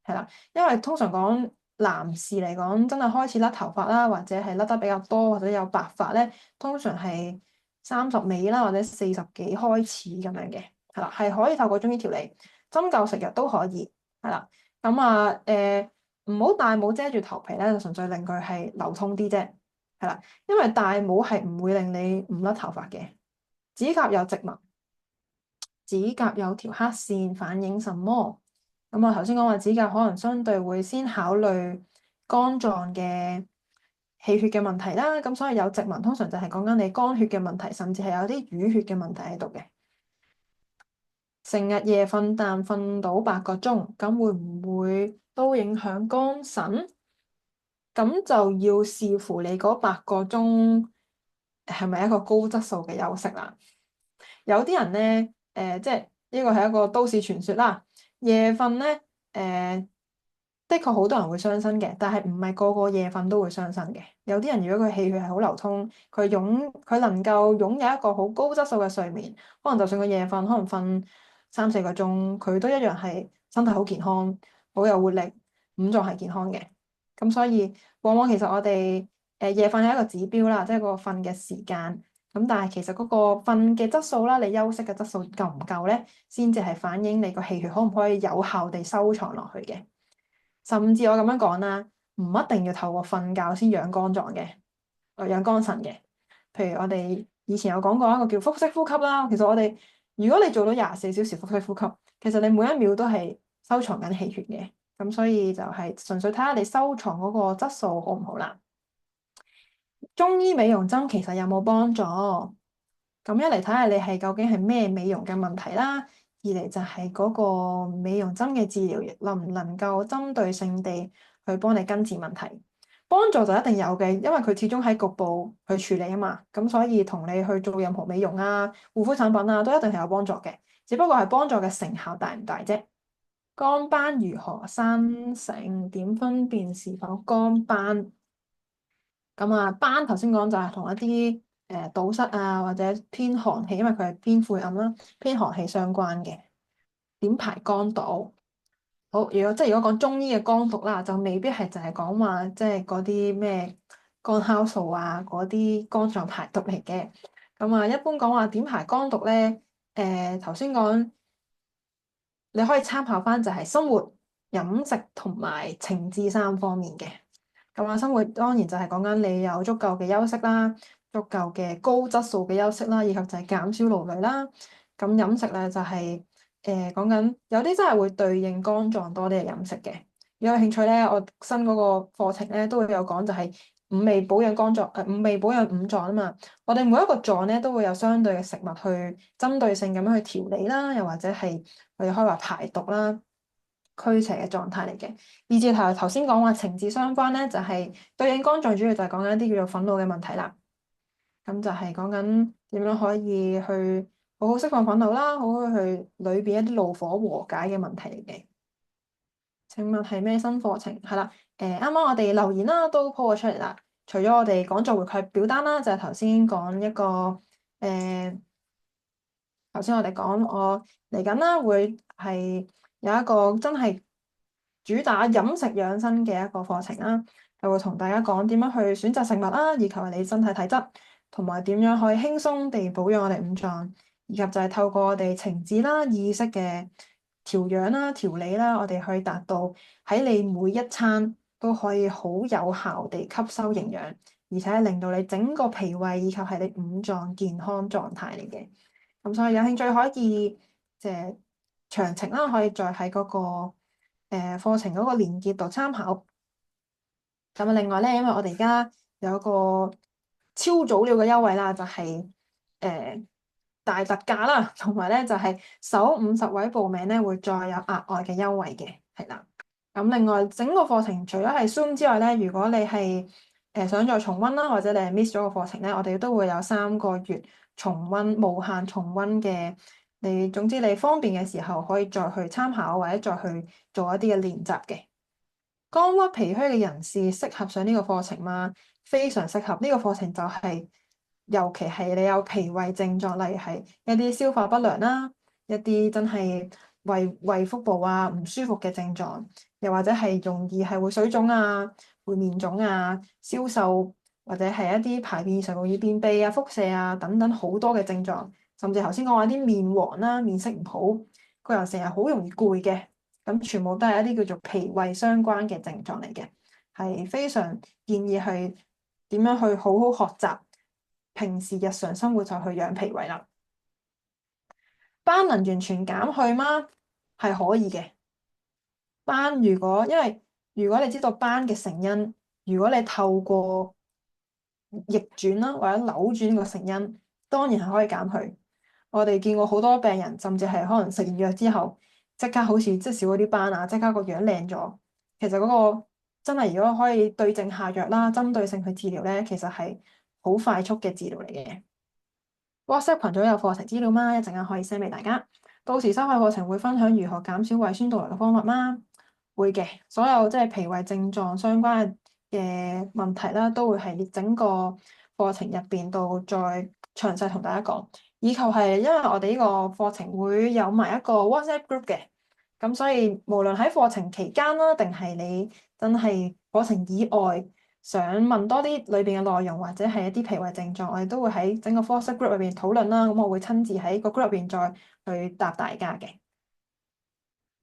係啦。因為通常講男士嚟講，真係開始甩頭髮啦，或者係甩得比較多，或者有白髮咧，通常係30尾啦，或者40幾開始咁樣嘅，係啦，係可以透過中醫調理，針灸食藥都可以，係啦。咁啊，唔好戴帽遮住頭皮咧，就純粹令佢係流通啲啫，係啦。因為戴帽係唔會令你唔甩頭髮嘅。指甲有直紋，指甲有條黑線，反映什麼？咁我頭先講話指甲可能相對會先考慮肝臟嘅氣血嘅問題啦。咁所以有直紋通常就係講緊你肝血嘅問題，甚至係有啲淤血嘅問題喺度嘅。成日夜瞓但瞓到8個鐘，咁會唔會都影響肝腎？咁就要視乎你嗰8個鐘係咪一個高質素嘅休息啦。有啲人咧，即係呢個係一個都市傳說啦。夜瞓咧，的確好多人會傷身嘅，但係唔係個個夜瞓都會傷身嘅。有啲人如果佢氣血係好流通，佢能夠擁有一個好高質素嘅睡眠，可能就算佢夜瞓，可能瞓3、4個鐘，佢都一樣係身體好健康，好有活力，五臟係健康嘅。咁所以往往其實我哋夜瞓係一個指標啦，即係個瞓嘅時間。咁但係其實嗰個瞓嘅質素啦，你休息嘅質素夠唔夠咧，先至係反映你個氣血可唔可以有效地收藏落去嘅。甚至我咁樣講啦，唔一定要透過瞓覺先養肝臟嘅，養肝腎嘅。譬如我哋以前有講過一個叫腹式呼吸啦。其實我哋如果你做到24小時腹式呼吸，其實你每一秒都係收藏緊氣血嘅。咁所以就係純粹睇下你收藏嗰個質素好唔好啦。中醫美容針其實有冇幫助？咁一嚟睇下你係究竟係咩美容嘅問題啦，二嚟就係嗰個美容針嘅治療能唔能夠針對性地去幫你根治問題。幫助就一定有嘅，因為佢始終喺局部去處理啊嘛，咁所以同你去做任何美容啊、護膚產品啊，都一定係有幫助嘅，只不過係幫助嘅成效大唔大啫。肝斑如何生成？點分辨是否肝斑？咁啊，斑頭先講就係同一啲堵塞啊，或者偏寒氣，因為佢係偏晦暗啦，偏寒氣相關嘅。點排肝毒。好，如果講中醫嘅肝毒啦，就未必係淨係講話即係嗰啲咩肝酵素啊，嗰啲肝臟排毒嚟嘅。咁啊，一般講話點排肝毒咧，頭先講你可以參考翻就係生活、飲食同埋情志三方面嘅。咁啊，生活當然就係講緊你有足夠嘅休息啦，足夠嘅高質素嘅休息啦，以及就係減少勞累啦。咁飲食咧就係講緊有啲真係會對應肝臟多啲嘅飲食嘅。如果有興趣咧，我新嗰個課程咧都會有講，就係五味保養肝臟，五味保養五臟啊嘛。我哋每一個臟咧都會有相對嘅食物去針對性咁樣去調理啦，又或者係我哋可以話排毒啦。驅邪嘅狀態嚟嘅，以至頭先講話情志相關咧，就係對應肝臟，主要就係講緊一啲叫做憤怒嘅問題啦。咁就係講緊點樣可以去好好釋放憤怒啦，好好去裏邊一啲怒火和解嘅問題嚟嘅。請問係咩新課程？係啦，啱啱我哋留言啦都 po 咗出嚟啦。除咗我哋講座回饋表單啦，就係頭先講一個誒。頭先我哋講，我嚟緊啦，會係有一個真係主打飲食養生嘅一個課程啦，就會同大家講點樣去選擇食物啦，以及係你身體體質，同埋點樣可以輕鬆地保養我哋五臟，以及就係透過我哋情志啦、意識嘅調養啦、調理啦，我哋可以達到喺你每一餐都可以好有效地吸收營養，而且令到你整個脾胃以及係你五臟健康狀態嚟嘅。咁所以有興趣可以即係詳情啦，可以再喺嗰個課程嗰個連結度參考。咁啊，另外咧，因為我哋而家有一個超早鳥嘅優惠啦，就係誒大特價啦，同埋咧就係首50位報名咧會再有額外嘅優惠嘅，係啦。咁另外整個課程除咗係 Zoom 之外咧，如果你係想再重溫啦，或者你係 miss 咗個課程咧，我哋都會有3個月重溫、無限重溫嘅。你總之你方便嘅時候可以再去參考或者再去做一啲嘅練習嘅。肝鬱脾虛嘅人士適合上呢個課程嗎？非常適合。呢個課程就係，尤其係你有脾胃症狀，例如係一啲消化不良啦，一啲真係胃腹部啊唔舒服嘅症狀，又或者係容易係會水腫啊、會面腫啊、消瘦，或者係一啲排便上容易便秘啊、腹瀉啊等等好多嘅症狀，甚至頭先講話啲面黃啦、面色唔好，個人成日好容易攰嘅。咁全部都係一啲叫做脾胃相關嘅症狀嚟嘅，係非常建議去點樣去好好學習，平時日常生活就去養脾胃啦。斑能完全減去嗎？係可以嘅。斑因為如果你知道斑嘅成因，如果你透過逆轉啦或者扭轉個成因，當然係可以減去。我哋見過好多病人，甚至係可能食完藥之後，即刻好似即係少咗啲斑啊，即刻個樣靚咗。其實嗰個真係如果可以對症下藥啦，針對性去治療咧，其實係好快速嘅治療嚟嘅。WhatsApp 群組有課程資料嗎？一陣間可以 send 俾大家。到時收費課程會分享如何減少胃酸倒流嘅方法嗎？會嘅，所有即係脾胃症狀相關嘅問題啦，都會係整個課程入邊度再詳細同大家講。以及係因為我哋呢個課程會有埋一個 WhatsApp group 嘅，咁所以無論喺課程期間啦，定係你真係課程以外想問多啲裏邊嘅內容，或者係一啲脾胃症狀，我哋都會喺整個 WhatsApp group 裏邊討論啦。咁我會親自喺個 group 入邊再去答大家嘅。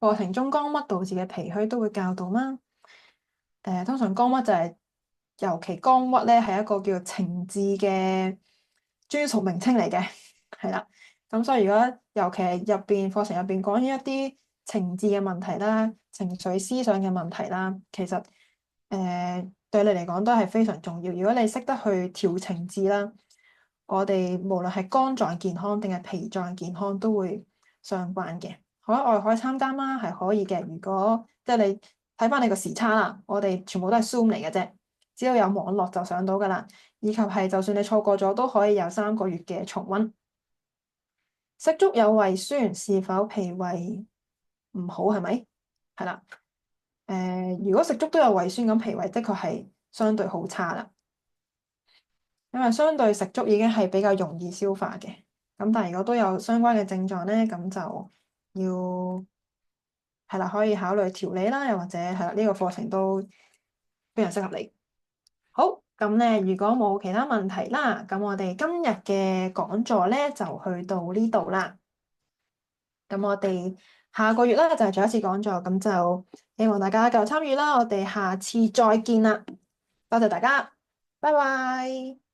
課程中肝鬱導致嘅脾虛都會教導嗎？通常肝鬱就係、尤其肝鬱咧係一個叫做情志嘅專屬名稱嚟嘅，係啦。咁所以如果尤其係入邊課程入邊講一啲情志嘅問題啦、情緒思想嘅問題啦，其實對你嚟講都係非常重要。如果你識得去調情志啦，我哋無論係肝臟健康定係脾臟健康都會相關嘅。海外可以參加嗎？係可以嘅。如果即係你睇翻你個時差啦，我哋全部都係 Zoom 嚟嘅啫，只要有網絡就上到噶啦。以及係就算你錯過咗，都可以有3個月嘅重溫。食粥有胃酸，是否脾胃唔好？係咪？係啦。如果食粥都有胃酸，咁脾胃的確係相對好差啦。因為相對食粥已經係比較容易消化嘅，咁但係如果都有相關嘅症狀咧，咁就要係啦，可以考慮調理啦，又或者係啦，呢個課程都非常適合你。好，咁咧，如果冇其他問題啦，咁我哋今日嘅講座咧就去到呢度啦。咁我哋下個月咧就係做一次講座，咁就希望大家繼續參與啦。我哋下次再見啦，多謝大家，拜拜。